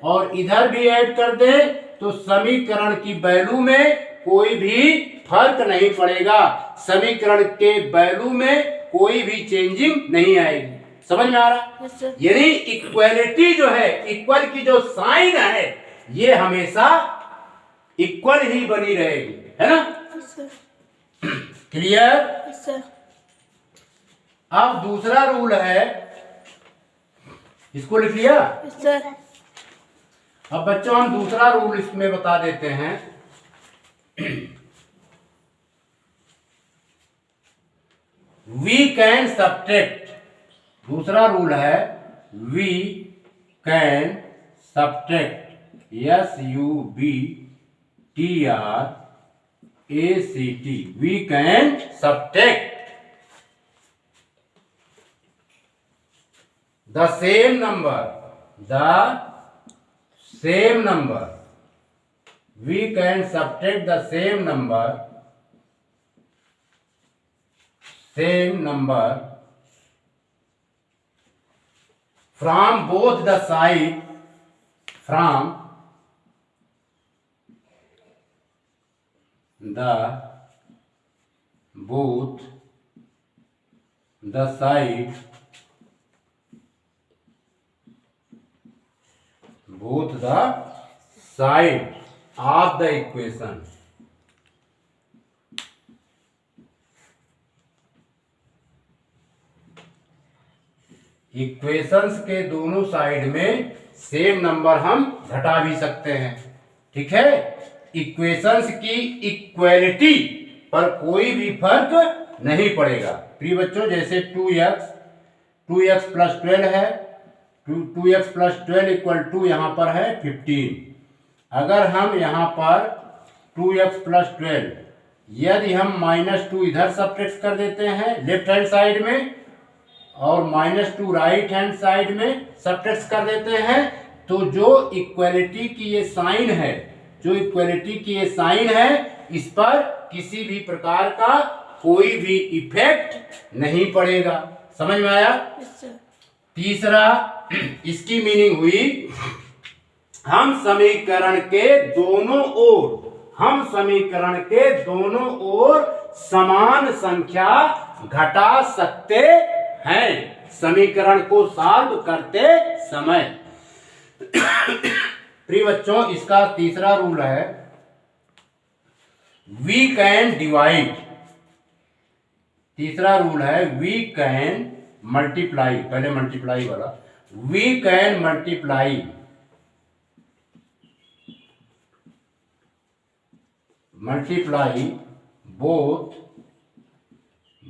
और इधर भी ऐड कर दें तो समीकरण की वैल्यू में कोई भी फर्क नहीं पड़ेगा। समीकरण के वैल्यू में कोई भी चेंजिंग नहीं आएगी। समझ में आ रहा? Yes sir. यानी इक्वलिटी जो है, इक्वल की जो साइन है, ये हमेशा इक्वल ही बनी रहेगी, है ना? Yes sir. Clear? Yes sir. अब दूसरा रूल है, इसको लिख लिया? Yes sir. अब बच्चों हम दूसरा रूल इसमें बता देते हैं। वी कैन सब्ट्रैक्ट, दूसरा रूल है we can subtract, SUBTRACT, we can subtract the same number, we can subtract the same number from both the side, from the both the side, both the side of the equation, equations के दोनों side में same number हम घटा भी सकते हैं, ठीक है? इक्वेशंस की इक्वलिटी पर कोई भी फर्क नहीं पड़ेगा। प्रिय बच्चों, जैसे 2x प्लस 12 है, 2x प्लस 12 इक्वल टू यहाँ पर है 15। अगर हम यहाँ पर 2x प्लस 12 यदि हम -2 इधर सब्ट्रैक्ट कर देते हैं लेफ्ट हैंड साइड में और -2 राइट हैंड साइड में सब्ट्रैक्ट कर देते हैं, तो जो इक्वलिटी की ये साइन है, इस पर किसी भी प्रकार का कोई भी इफेक्ट नहीं पड़ेगा। समझ में आया? Yes sir. तीसरा, इसकी मीनिंग हुई हम समीकरण के दोनों ओर समान संख्या घटा सकते हैं समीकरण को सॉल्व करते समय। प्रिय बच्चों, इसका तीसरा रूल है वी कैन डिवाइड, तीसरा रूल है वी कैन मल्टीप्लाई, पहले मल्टीप्लाई वाला, we can multiply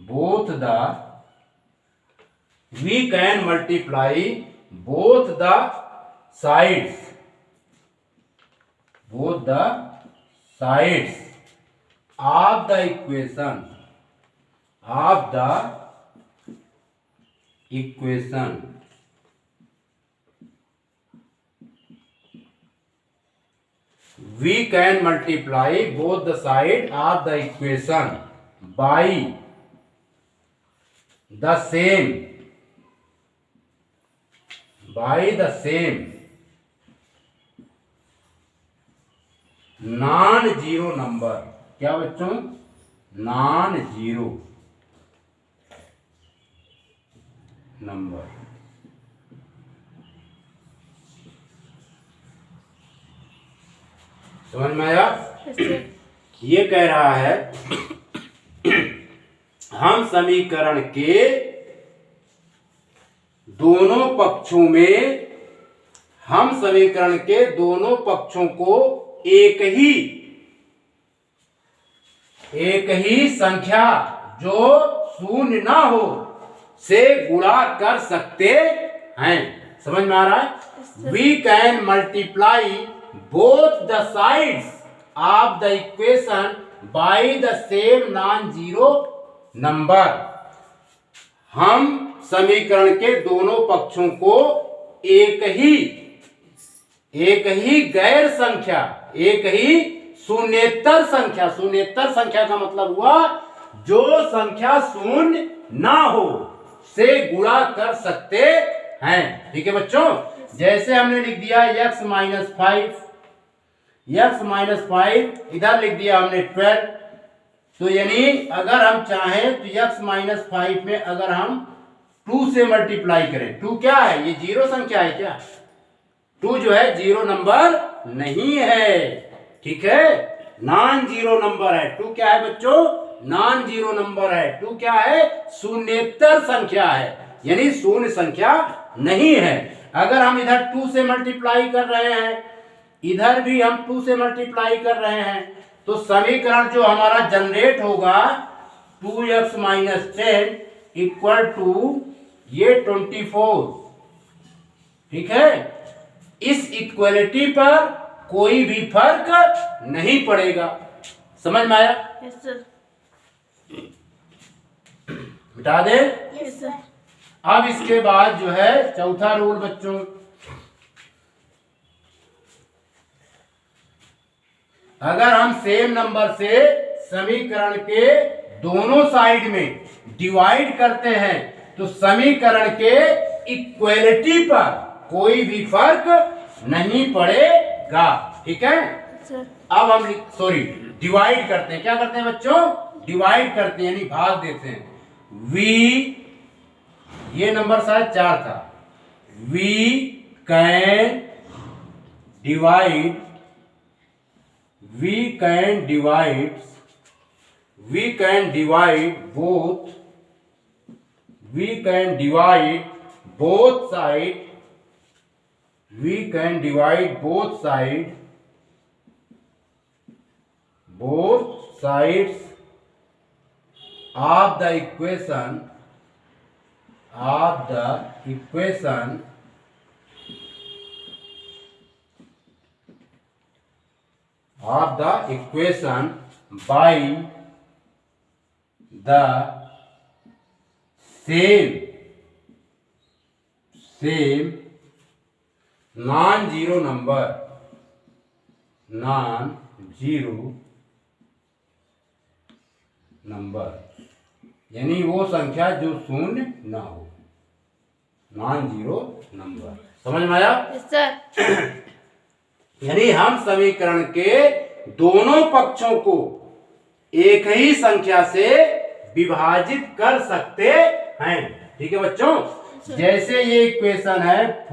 both the, we can multiply both the sides of the equation, we can multiply both the side of the equation by the same non zero number. क्या बच्चों? Non zero number. समझ में आया? Yes sir. ये कह रहा है हम समीकरण के दोनों पक्षों को एक ही संख्या जो शून्य ना हो से गुणा कर सकते हैं। समझ में आ रहा है? We can multiply both the sides of the equation by the same non-zero number। हम समीकरण के दोनों पक्षों को एक ही गैर संख्या, एक ही शून्येतर संख्या का मतलब हुआ जो संख्या शून्य ना हो से गुणा कर सकते हैं। ठीक है बच्चों? जैसे हमने लिख दिया x -5, इधर लिख दिया हमने 12, तो यानी अगर हम चाहें तो x -5 में अगर हम 2 से मल्टीप्लाई करें, 2 क्या है? ये जीरो संख्या है क्या? 2 जो है जीरो नंबर नहीं है। ठीक है, नॉन जीरो नंबर है। 2 क्या है बच्चों? नॉन जीरो नंबर है। 2 क्या है? शून्येतर संख्या है, यानी शून्य संख्या नहीं है। अगर हम इधर 2 से मल्टीप्लाई कर रहे हैं, इधर भी हम 2 से मल्टीप्लाई कर रहे हैं, तो समीकरण जो हमारा जनरेट होगा 2x माइनस 10 इक्वल टू ये 24। ठीक है, इस इक्वलिटी पर कोई भी फर्क नहीं पड़ेगा। समझ में आया? Yes sir. मिटा दे। Yes sir. अब इसके बाद जो है चौथा रूल बच्चों, अगर हम सेम नंबर से समीकरण के दोनों साइड में डिवाइड करते हैं तो समीकरण के इक्वलिटी पर कोई भी फर्क नहीं पड़ेगा। ठीक है, सर। अब हम डिवाइड करते हैं। क्या करते हैं बच्चों? डिवाइड करते हैं, यानी भाग देते हैं। v, ये नंबर शायद 4 था। v can divide both sides of the equation by the same non-zero number, यानी वो संख्या जो शून्य ना हो, नॉन जीरो नंबर। समझ में आया? Yes sir. यानी हम समीकरण के दोनों पक्षों को एक ही संख्या से विभाजित कर सकते हैं। ठीक है बच्चों, जैसे ये इक्वेशन है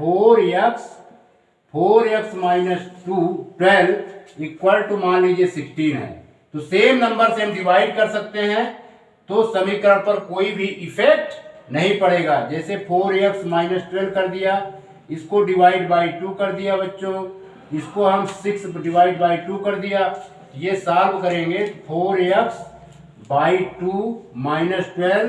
4x माइनस 12 इक्वल टू मान लीजिए 16 है, तो सेम नंबर से हम डिवाइड कर सकते हैं तो समीकरण पर कोई भी इफेक्ट नहीं पड़ेगा। जैसे 4x माइनस 12 कर दिया, इसको डिवाइड बाई 2 कर दिया बच्चों, इसको हम 6 डिवाइड बाई 2 कर दिया, ये सॉल्व करेंगे 4x बाई 2 माइनस 12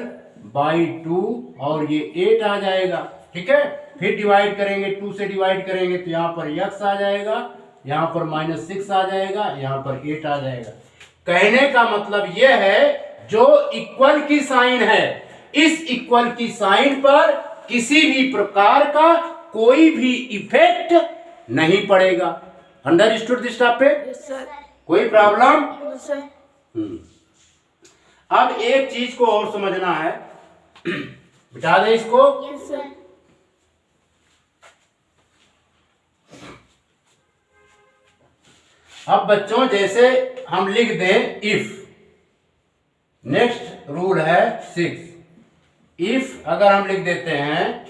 बाई 2 और ये 8 आ जाएगा। ठीक है, फिर डिवाइड करेंगे, 2 से डिवाइड करेंगे तो यहाँ पर x आ जाएगा, यहाँ पर -6 आ जाएगा, यहाँ पर 8 आ जाएगा। कहने का मतलब यह है जो इक्वल की साइन है, इस इक्वल की साइन पर किसी भी प्रकार का कोई भी इफेक्ट नहीं पड़ेगा। Understood this topic? Yes sir. कोई प्रॉब्लम? Yes sir. अब एक चीज को और समझना है, बिठा दे इसको। Yes sir. अब बच्चों जैसे हम लिख दें इफ, नेक्स्ट रूल है 6। इफ अगर हम लिख देते हैं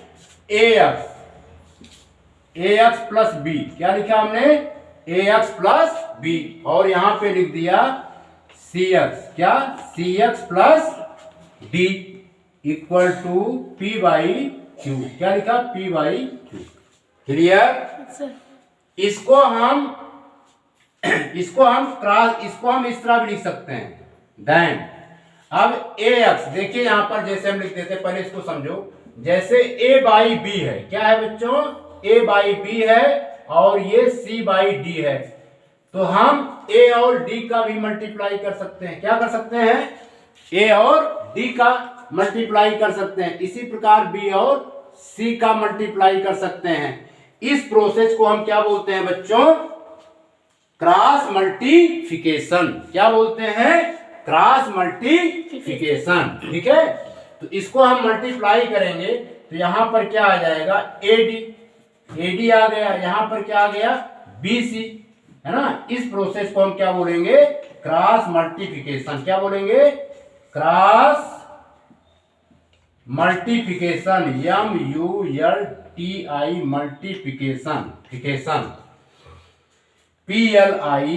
ax प्लस बी, क्या लिखा हमने? ax प्लस बी, और यहां पे लिख दिया cx, क्या? cx plus d equal to p by q, क्या लिखा? p by q. Clear? Sir. इसको हम इस तरह भी लिख सकते हैं देन। अब ax देखिए यहां पर जैसे हम लिख देते हैं, पहले इसको समझो। जैसे a बाई बी है, क्या है बच्चों? a बाई बी है और ये c बाई d है, तो हम a और d का भी मल्टीप्लाई कर सकते हैं। क्या कर सकते हैं? a और d का मल्टीप्लाई कर सकते हैं। इसी प्रकार b और c का मल्टीप्लाई कर सकते हैं। इस प्रोसेस को हम क्या बोलते हैं बच्चों? Cross multiplication. क्या बोलते हैं? Cross multiplication. ठीक है, तो इसको हम मल्टीप्लाई करेंगे तो यहां पर क्या आ जाएगा? AD आ गया, यहां पर क्या आ गया? BC, है ना। इस प्रोसेस को हम क्या बोलेंगे? Cross multiplication. क्या बोलेंगे? Cross multiplication, MULTI multiplication, PLI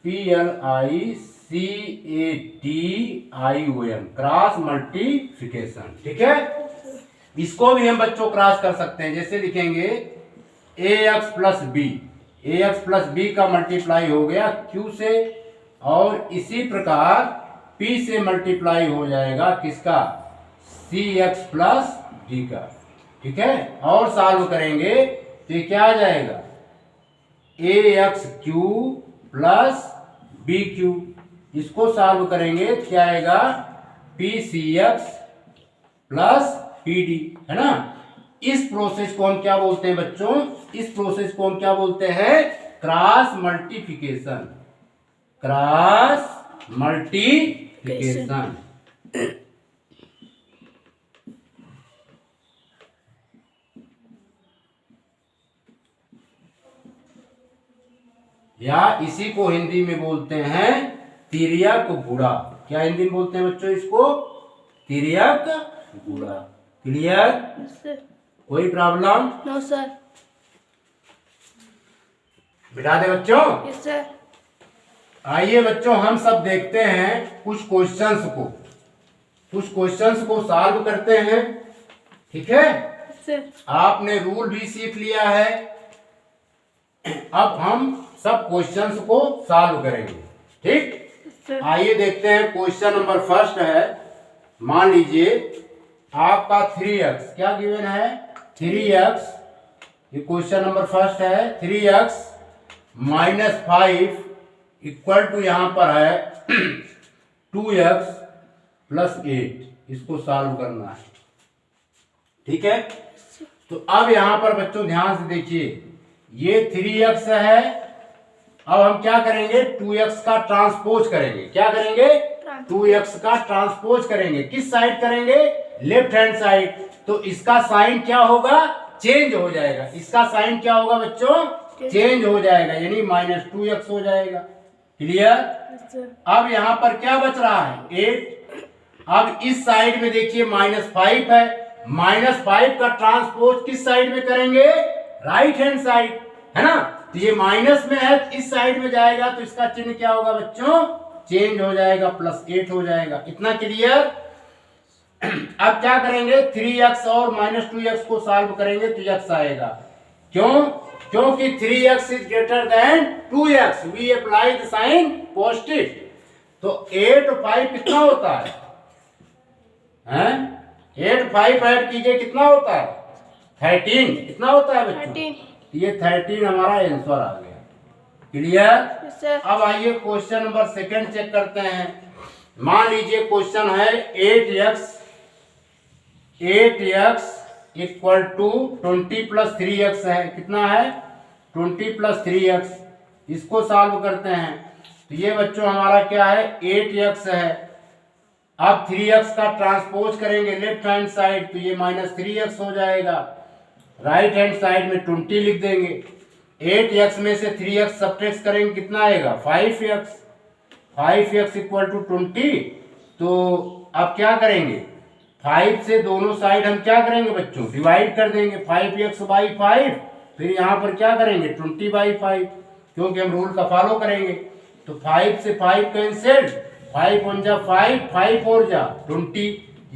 PLICATION, cross multiplication. ठीक है, इसको भी हम बच्चों क्रॉस कर सकते हैं। जैसे लिखेंगे AX plus b, AX plus b का मल्टीप्लाई हो गया Q से, और इसी प्रकार P से मल्टीप्लाई हो जाएगा किसका, CX प्लस D का। ठीक है, और सॉल्व करेंगे तो ये क्या आ जाएगा, AXQ प्लस BQ। इसको सॉल्व करेंगे तो क्या आएगा, PCX प्लस PD, है ना। इस प्रोसेस को हम क्या बोलते हैं बच्चों, इस प्रोसेस को हम क्या बोलते हैं, क्रॉस मल्टीप्लिकेशन, क्रॉस मल्टीप्लिकेशन। या इसी को हिंदी में बोलते हैं तिर्यक गुणा। क्या हिंदी में बोलते हैं बच्चों इसको, तिर्यक गुणा। Clear, Yes, sir. कोई प्रॉब्लम, No, sir. बिठा दे बच्चों। Yes, sir. आइए बच्चों हम सब देखते हैं कुछ क्वेश्चंस को, कुछ क्वेश्चंस को सॉल्व करते हैं। ठीक है, Yes, sir. आपने रूल भी सीख लिया है, अब हम सब क्वेश्चंस को सॉल्व करेंगे। ठीक, Yes, sir. आइए देखते हैं। क्वेश्चन नंबर फर्स्ट है, मान लीजिए आपका 3x क्या गिवन है, 3x, ये क्वेश्चन नंबर फर्स्ट है। 3x माइनस 5 इक्वल टू यहां पर है 2x प्लस 8। इसको सॉल्व करना है। ठीक है, तो अब यहां पर बच्चों ध्यान से देखिए, ये 3x है। अब हम क्या करेंगे, 2x का ट्रांसपोज करेंगे। क्या करेंगे, 2x का ट्रांसपोज करेंगे। किस साइड करेंगे, लेफ्ट हैंड साइड। तो इसका साइन क्या होगा, चेंज हो जाएगा। इसका साइन क्या होगा बच्चों, चेंज हो जाएगा, यानी -2x हो जाएगा। क्लियर। Yes, sir. अब यहां पर क्या बच रहा है, 8। अब इस साइड में देखिए -5 है, -5 का ट्रांसपोज किस साइड में करेंगे, राइट हैंड साइड, है ना। तो ये माइनस में है, तो इस साइड में जाएगा, तो इसका चिन्ह क्या होगा बच्चों, चेंज हो जाएगा, +8 हो जाएगा। इतना क्लियर। अब क्या करेंगे, 3x और -2x को सॉल्व करेंगे तो x आएगा। क्यों, क्योंकि 3x is greater than 2x, we apply the sign positive. तो 8 और 5 कितना होता है, 8 5 ऐड कीजिए, कितना होता है 13। कितना होता है बच्चों, 13. ये 13 हमारा आंसर आ गया। क्लियर। Yes, sir. अब आइए क्वेश्चन नंबर सेकंड चेक करते हैं। मान लीजिए क्वेश्चन है 8x equal to 20 plus 3x है। कितना है, 20 प्लस 3x। इसको सॉल्व करते हैं तो ये बच्चों हमारा क्या है, 8x है। अब 3x का ट्रांसपोज करेंगे लेफ्ट हैंड साइड, तो ये -3x हो जाएगा। राइट हैंड साइड में 20 लिख देंगे। 8x में से 3x सब्ट्रैक्ट करेंगे, कितना आएगा 5x। 5x equal to 20। तो अब क्या करेंगे, 5 से दोनों साइड हम क्या करेंगे बच्चों, डिवाइड कर देंगे। 5x/5, फिर यहाँ पर क्या करेंगे 20/5, क्योंकि हम रूल का फॉलो करेंगे। तो 5 से 5 कैंसिल, 5 1 जा 5, 5 4 जा 20।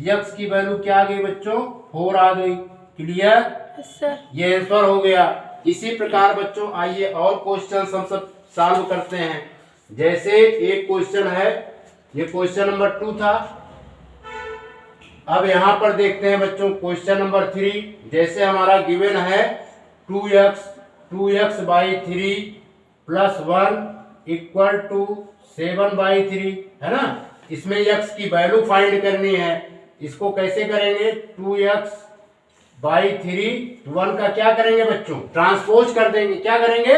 x की वैल्यू क्या आ गई बच्चों, 4 आ गई। क्लियर। Yes, sir. ये आंसर हो गया। इसी प्रकार बच्चों आइए और क्वेश्चन हम सब सॉल्व करते हैं। जैसे एक क्वेश्चन है, ये क्वेश्चन नंबर 2 था। अब यहां पर देखते हैं बच्चों क्वेश्चन नंबर 3। जैसे हमारा गिवन है 2x/3 प्लस 1 इक्वल टू 7/3, है ना। इसमें x की वैल्यू फाइंड करनी है। इसको कैसे करेंगे, 2x/3, 1 का क्या करेंगे बच्चों, ट्रांसपोज कर देंगे। क्या करेंगे,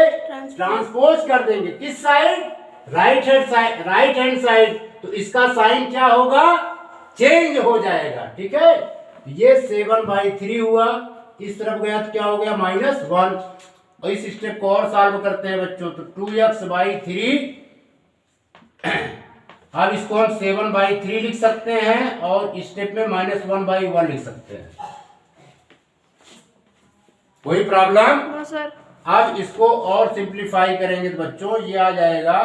ट्रांसपोज कर देंगे। किस side, right hand side, right hand side. तो इसका साइन क्या होगा, चेंज हो जाएगा। ठीक है, ये 7/3 हुआ, इस तरफ गया तो क्या हो गया -1। और इस स्टेप को और सॉल्व करते हैं बच्चों। तो 2x/3, अब इसको हम 7/3 लिख सकते हैं, और स्टेप में -1/1 लिख सकते हैं। कोई प्रॉब्लम। No, sir. अब इसको और सिंप्लीफाई करेंगे तो बच्चों ये आ जाएगा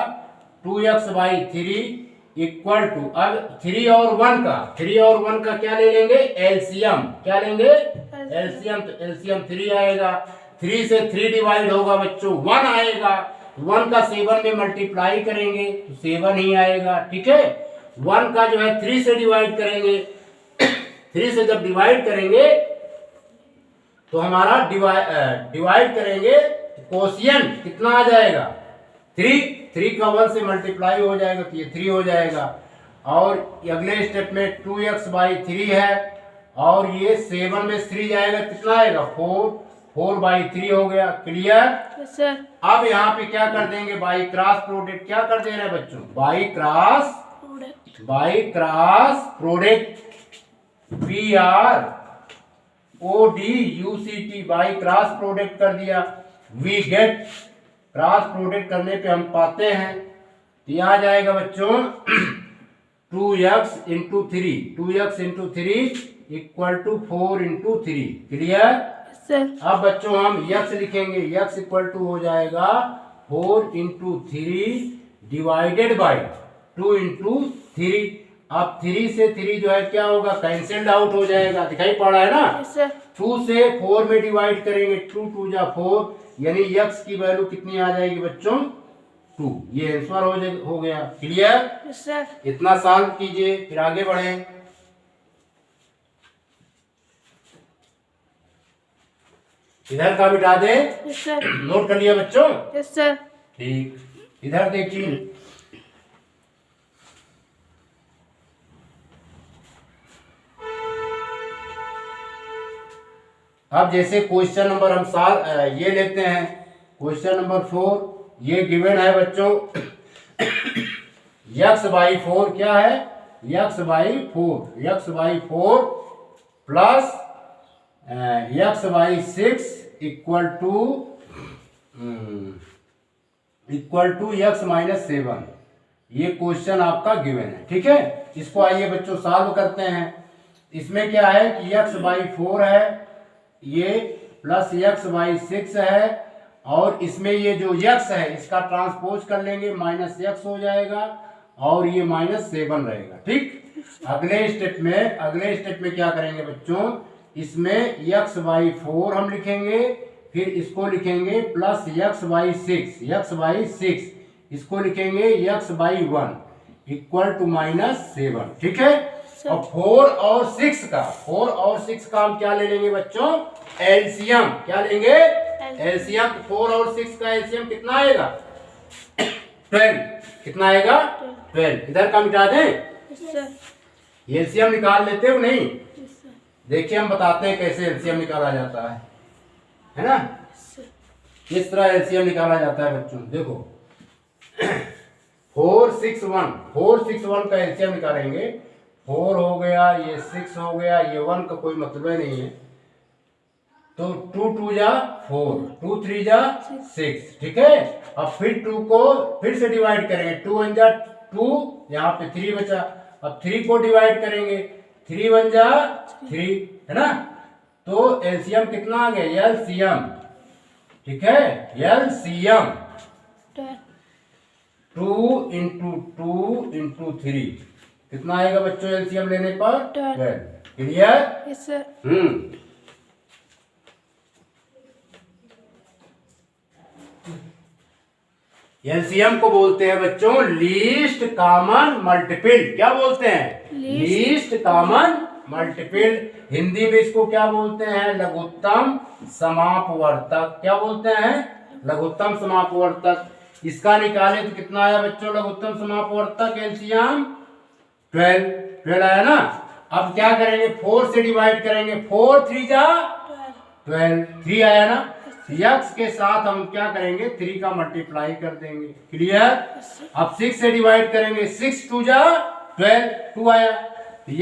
2x/3 इक्वल टू, अब 3 और 1 का क्या ले लेंगे, एलसीएम। क्या लेंगे, एलसीएम। तो एलसीएम 3 आएगा, 3 से 3 डिवाइड होगा बच्चों 1 आएगा, 1 का 7 में मल्टीप्लाई करेंगे तो 7 ही आएगा। ठीक है, 1 का जो है 3 से डिवाइड करेंगे, 3 से जब डिवाइड करेंगे तो हमारा डिवाइड करेंगे कोशिएंट कितना आ जाएगा, 3 का 1 से मल्टीप्लाई हो जाएगा तो ये 3 हो जाएगा। और अगले स्टेप में 2x/3 है और ये 7 में 3 जाएगा, कितना आएगा, 4/3 हो गया। क्लियर। Yes sir. अब यहाँ पे क्या कर देंगे, बाई क्रॉस प्रोडक्ट। क्या कर दे रहे हैं बच्चों, by cross product, PRODUCT, by cross product कर दिया। वी गेट, क्रॉस प्रोडक्ट करने पे हम पाते हैं, ये आ जाएगा बच्चों 2x into 3 equal to 4 into 3। Clear. Sir. अब बच्चों हम x लिखेंगे, x इक्वल टू हो जाएगा 4 इंटू 3 डिवाइडेड बाई 2 इंटू 3। अब 3 से 3 जो है क्या होगा, कैंसिल्ड आउट हो जाएगा, दिखाई पड़ रहा है ना। Yes sir. 2 से 4 में डिवाइड करेंगे, 2 2 जा 4, यानी x की वैल्यू कितनी आ जाएगी बच्चों, 2। ये आंसर हो गया। क्लियर। Yes sir. इतना सॉल्व कीजिए, फिर आगे बढ़े। इधर का मिटा दे। Yes sir. नोट कर लिया बच्चों। Yes sir. ठीक, इधर देखिए, अब जैसे क्वेश्चन नंबर हम ये लेते हैं, क्वेश्चन नंबर 4, ये गिवन है बच्चों x/4 क्या है, x/4 plus x/6 equal to x-7। ये क्वेश्चन आपका गिवन है। ठीक है, इसको आइए बच्चों सॉल्व करते हैं। इसमें क्या है कि x/4 है, ये प्लस x/6 है, और इसमें ये जो x है इसका ट्रांसपोज कर लेंगे, -x हो जाएगा और ये -7 रहेगा। ठीक, अगले स्टेप में क्या करेंगे बच्चों, इसमें x/4 हम लिखेंगे, फिर इसको लिखेंगे प्लस x/6, इसको लिखेंगे x/1 इक्वल टू -7। ठीक है, और 4 और 6 का हम क्या ले लेंगे बच्चों, एलसीएम। क्या लेंगे, एलसीएम। 4 और 6 का एलसीएम कितना आएगा, 12। कितना आएगा, 12। इधर का मिटा दें, यस सर। एलसीएम निकाल लेते हो नहीं, यस सर। देखिए हम बताते हैं कैसे एलसीएम निकाला जाता है ना। किस तरह एलसीएम निकाला जाता है बच्चों, देखो 461 का एलसीएम निकालेंगे। 4 हो गया, ये 6 हो गया, ये 1 का कोई मतलब ही नहीं है, तो 2 2 जा 4, 2 3 जा 6। ठीक है, अब फिर 2 को फिर से डिवाइड करेंगे, 2 1 जा 2, यहाँ पे 3 बचा, अब 3 को डिवाइड करेंगे, 3 1 जा 3, है ना। तो एलसीएम कितना आ गया, एलसीएम। ठीक है, एलसीएम 2 इंटू 3 कितना आएगा बच्चों एलसीएम लेने पर, 12। क्लियर। Yes sir. एलसीएम को बोलते हैं बच्चों लीस्ट कॉमन मल्टीपल। क्या बोलते हैं, लीस्ट कॉमन मल्टीपल। हिंदी में इसको क्या बोलते हैं, लघुत्तम समापवर्तक। क्या बोलते हैं, लघुत्तम समापवर्तक। इसका निकाले तो कितना आया बच्चों, लघुत्तम समापवर्तक एलसीएम 12 आया ना। अब क्या करेंगे, 4 से डिवाइड करेंगे, 4 3 जा 12, 3 आया ना। x के साथ हम क्या करेंगे, 3 का मल्टीप्लाई कर देंगे। क्लियर। अब 6 से डिवाइड करेंगे, 6 2 जा 12, 2 आया,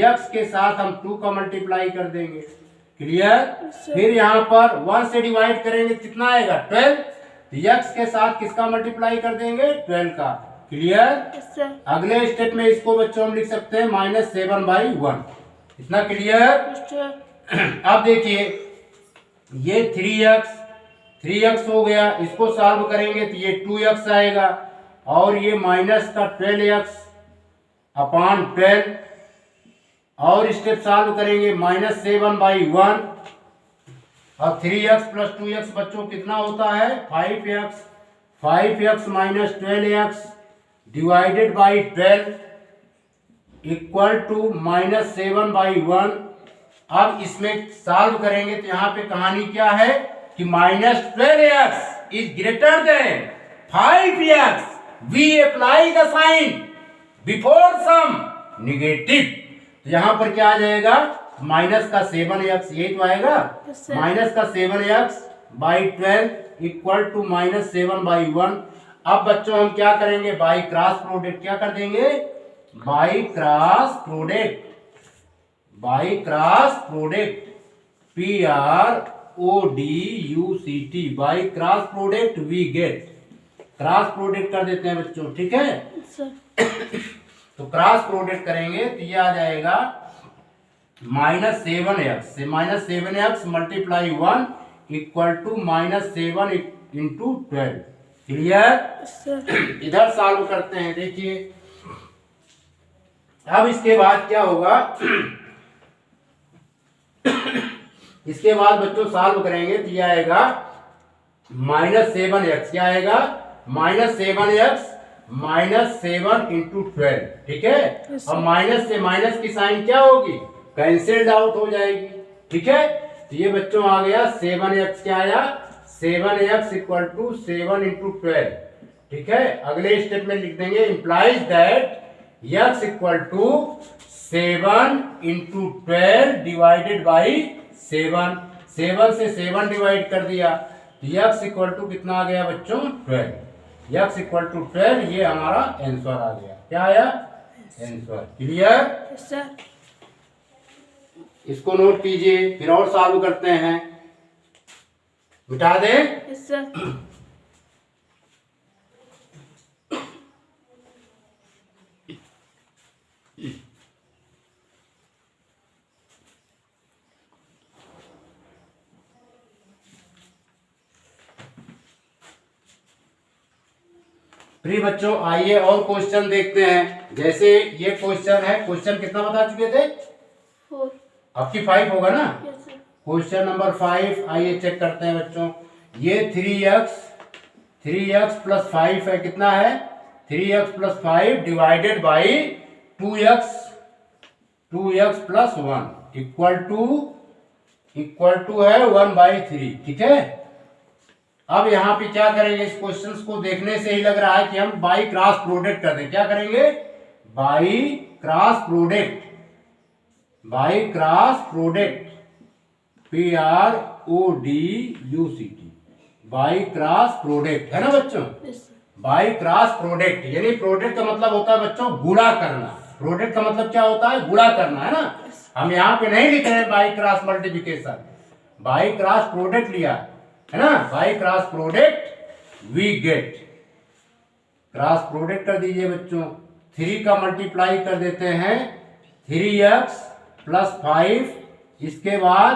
x के साथ हम 2 का मल्टीप्लाई कर देंगे। क्लियर। फिर यहाँ पर 1 से डिवाइड करेंगे, कितना आएगा 12, x के साथ किसका मल्टीप्लाई कर देंगे, 12 का। क्लियर। अगले स्टेप में इसको बच्चों हम लिख सकते हैं -7/1। इतना क्लियर। अब देखिए ये 3x हो गया, इसको सॉल्व करेंगे तो ये 2x आएगा, और ये माइनस का 12x अपॉन 12 और स्टेप सॉल्व करेंगे -7/1 और 3x प्लस 2x बच्चों कितना होता है 5x 5x minus 12x divided by 12 equal to -7/1। अब इसमें सॉल्व करेंगे तो यहाँ पे कहानी क्या है कि -12x is greater than 5x we apply the sign before some negative. तो यहाँ पर क्या आ जाएगा माइनस का 7x यही तो आएगा Yes, sir. माइनस का 7x बाई 12 इक्वल टू -7/1। अब बच्चों हम क्या करेंगे बाई क्रॉस प्रोडक्ट क्या कर देंगे by cross product PRODUCT by cross product we get cross product कर देते हैं बच्चों ठीक है। सर तो क्रॉस प्रोडक्ट करेंगे तो ये आ जाएगा -7x से -7x multiply 1 equal to -7 into 12। Clear. Sir इधर सॉल्व करते हैं देखिए। अब इसके बाद क्या होगा इसके बाद बच्चों सॉल्व करेंगे तो ये आएगा -7x क्या आएगा -7x -7 इंटू 12 ठीक है। Yes, अब माइनस से माइनस की साइन क्या होगी कैंसिल्ड आउट हो जाएगी ठीक है। तो ये बच्चों आ गया 7x क्या आया 7x इक्वल टू 7 इंटू 12 ठीक है। अगले स्टेप में लिख देंगे implies that x equal to 7 into 12 divided by 7 से 7 डिवाइड कर दिया तो x इक्वल टू कितना आ गया बच्चों 12 x इक्वल टू 12 ये हमारा आंसर आ गया क्या आया आंसर। क्लियर। सर इसको नोट कीजिए फिर और सॉल्व करते हैं मिटा दें। सर प्रिय बच्चों आइए और क्वेश्चन देखते हैं। जैसे ये क्वेश्चन है क्वेश्चन कितना बता चुके थे 4 आपकी 5 होगा ना। यस सर क्वेश्चन नंबर 5 आइए चेक करते हैं बच्चों। ये 3x प्लस 5 है कितना है 3x plus 5 divided by 2x plus 1 equal to है 1/3 ठीक है। अब यहाँ पे क्या करेंगे इस क्वेश्चंस को देखने से ही लग रहा है कि हम बाई क्रॉस प्रोडक्ट कर दें। क्या करेंगे by cross product PRODUCT by cross product है ना बच्चों। यस बाई क्रॉस प्रोडक्ट यानी प्रोडक्ट का मतलब होता है बच्चों गुणा करना। प्रोडक्ट का मतलब क्या होता है गुणा करना है ना। हम यहाँ पे नहीं लिख रहे हैं by cross multiplication by cross product लिया है ना। By cross product we get cross product कर दीजिए बच्चों 3 का मल्टीप्लाई कर देते हैं 3x प्लस 5 इसके बाद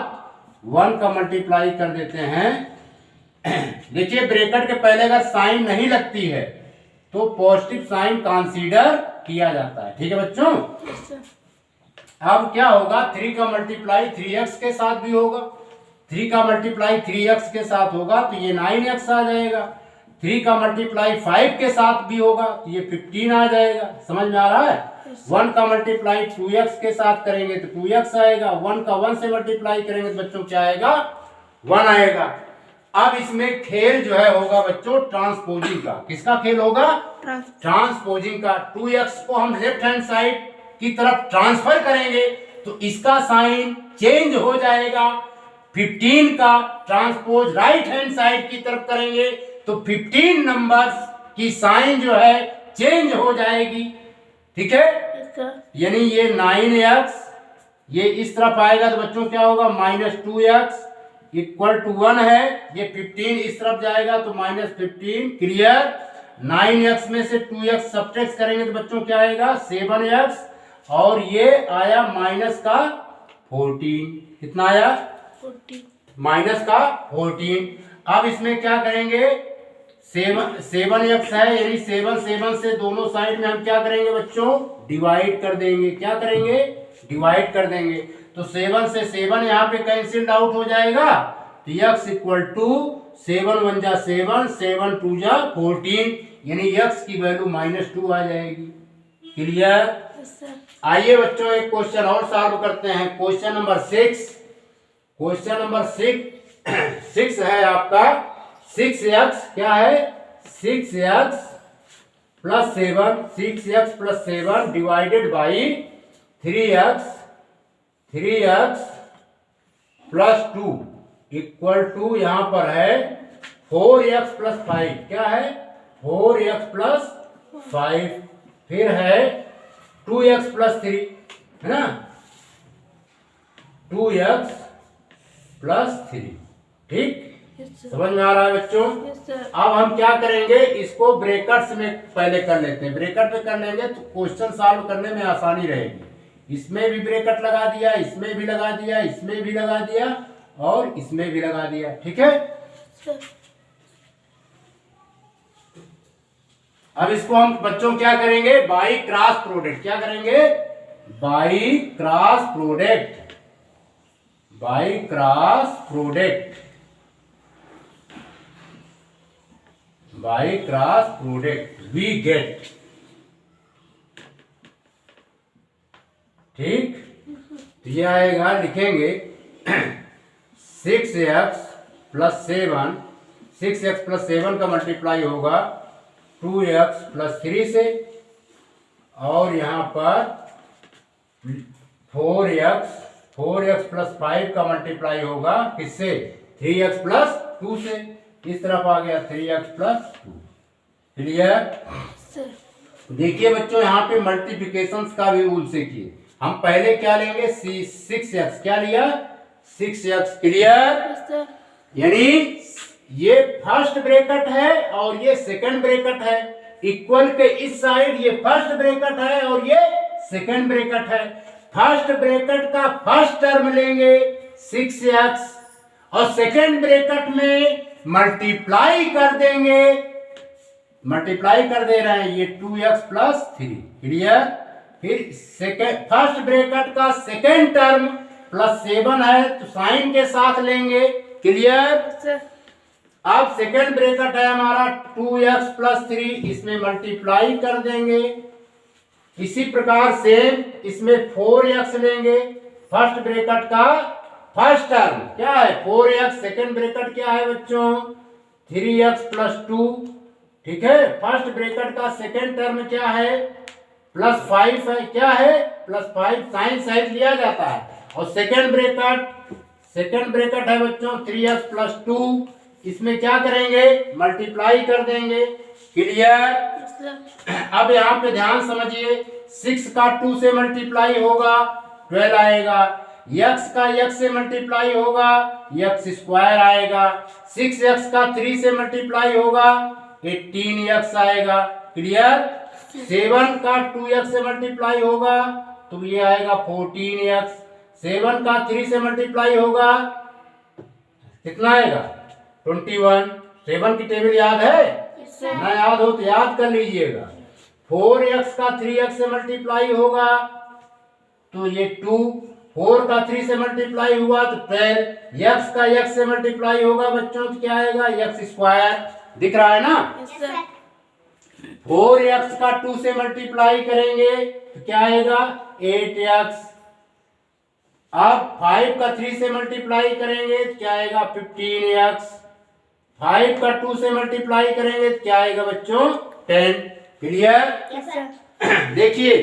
1 का मल्टीप्लाई कर देते हैं। देखिए ब्रैकेट के पहले अगर साइन नहीं लगती है तो पॉजिटिव साइन कंसीडर किया जाता है ठीक है बच्चों। सर अब क्या होगा 3 का मल्टीप्लाई 3x के साथ भी होगा 3 का मल्टीप्लाई 3x के साथ होगा तो ये 9x आ जाएगा। 3 का मल्टीप्लाई 5 के साथ भी होगा तो ये 15 आ जाएगा। समझ में आ रहा है। 1 का मल्टीप्लाई 2x के साथ करेंगे तो 2x आएगा। 1 का 1 से मल्टीप्लाई करेंगे तो बच्चों क्या आएगा 1 आएगा। अब इसमें खेल जो है होगा बच्चों ट्रांसपोजिंग का। किसका खेल होगा ट्रांसपोजिंग का। 2x को हम लेफ्ट हैंड साइड की तरफ ट्रांसफर करेंगे तो इसका साइन चेंज हो जाएगा। 15 का ट्रांसपोज राइट हैंड साइड की तरफ करेंगे तो 15 नंबर्स की साइन जो है चेंज हो जाएगी ठीक है। यस सर यानी ये 9x ये इस तरफ आएगा तो बच्चों क्या होगा -2x इक्वल टू 1 है। ये 15 इस तरफ जाएगा तो -15। क्लियर। 9x में से 2x सब्ट्रैक्ट करेंगे तो बच्चों क्या आएगा 7x और ये आया माइनस का 14। कितना आया 40 माइनस का 14। अब इसमें क्या करेंगे सेवन एक्स है, यानी सेवन से दोनों साइड में हम क्या करेंगे बच्चों, डिवाइड कर देंगे। क्या करेंगे, डिवाइड कर देंगे। तो 7 से 7 यहाँ पे कैंसिल्ड आउट हो जाएगा। तो x इक्वल टू 7 1 जा 7, 7 2 जा 14, यानी x की वैल्यू -2 आ जाएगी। क्लियर। Yes, sir. आइए बच्चों एक क्वेश्चन और सॉल्व करते हैं। Question number 6। क्वेश्चन नंबर 6 है आपका 6x, क्या है 6x plus 7, 6x plus 7 divided by 3x plus 2 equal to यहाँ पर है 4x प्लस 5। क्या है 4x प्लस 5, फिर है 2x प्लस 3, है ना, 2x प्लस 3। ठीक, Yes, sir. समझ में आ रहा है बच्चों। Yes, sir. अब हम क्या करेंगे, इसको ब्रैकेट्स में पहले कर लेते हैं। ब्रैकेट में कर लेंगे तो क्वेश्चन सॉल्व करने में आसानी रहेगी। इसमें भी ब्रैकेट लगा दिया, इसमें भी लगा दिया, इसमें भी लगा दिया और इसमें भी लगा दिया। ठीक है, Sir. अब इसको हम बच्चों क्या करेंगे, बाई क्रॉस प्रोडक्ट। क्या करेंगे, by cross product, by cross product, by cross product we get. ठीक, तो ये आएगा, लिखेंगे 6x प्लस 7, 6x प्लस 7 का मल्टीप्लाई होगा 2x प्लस 3 से, और यहाँ पर 4x प्लस 5 का मल्टीप्लाई होगा किससे, 3x प्लस 2 से। इस तरफ आ गया 3x प्लस 2। क्लियर। Sir. देखिए बच्चों, यहाँ पे मल्टीप्लिकेशन का भी रूल से किए। हम पहले क्या लेंगे, 6x, क्या लिया 6x। क्लियर। Yes, sir. यानी ये फर्स्ट ब्रैकेट है और ये सेकंड ब्रैकेट है। इक्वल के इस साइड ये फर्स्ट ब्रैकेट है और ये सेकंड ब्रैकेट है। फर्स्ट ब्रैकेट का फर्स्ट टर्म लेंगे 6x और सेकंड ब्रैकेट में मल्टीप्लाई कर देंगे, मल्टीप्लाई कर दे रहे हैं, ये 2x प्लस 3। क्लियर। फिर सेकंड फर्स्ट ब्रैकेट का सेकंड टर्म प्लस 7 है तो साइन के साथ लेंगे। क्लियर। Yes, sir. अब सेकंड ब्रैकेट है हमारा 2x प्लस 3, इसमें मल्टीप्लाई कर देंगे। इसी प्रकार से इसमें 4x लेंगे, फर्स्ट ब्रैकेट का फर्स्ट टर्म क्या है 4x, सेकंड ब्रैकेट क्या है बच्चों 3x प्लस 2। ठीक है, फर्स्ट ब्रैकेट का सेकंड टर्म क्या है प्लस 5 है, क्या है प्लस 5, साइन साइड लिया जाता है। और सेकंड ब्रैकेट है बच्चों 3x प्लस 2, इसमें क्या करेंगे मल्टीप्लाई कर देंगे। क्लियर। Yes, sir. अब यहाँ पे ध्यान समझिए, 6 का 2 से मल्टीप्लाई होगा 12 आएगा, x का x से मल्टीप्लाई होगा x स्क्वायर आएगा, 6x का 3 से मल्टीप्लाई होगा 18x आएगा। क्लियर। 7 का 2x से मल्टीप्लाई होगा तो ये आएगा 14x, 7 का 3 से मल्टीप्लाई होगा कितना आएगा 21। 7 की टेबल याद है, Yes, sir. ना याद हो तो याद कर लीजिएगा। 4x का 3x से मल्टीप्लाई होगा तो ये 2, 4 का 3 से मल्टीप्लाई हुआ तो 12, x का x से मल्टीप्लाई होगा बच्चों तो क्या आएगा x स्क्वायर। दिख रहा है ना। Yes, sir. 4x का 2 से मल्टीप्लाई करेंगे तो क्या आएगा 8x। अब 5 का 3 से मल्टीप्लाई करेंगे तो क्या आएगा 15x। 5 का 2 से मल्टीप्लाई करेंगे तो क्या आएगा बच्चों 10। क्लियर। Yes, sir. देखिए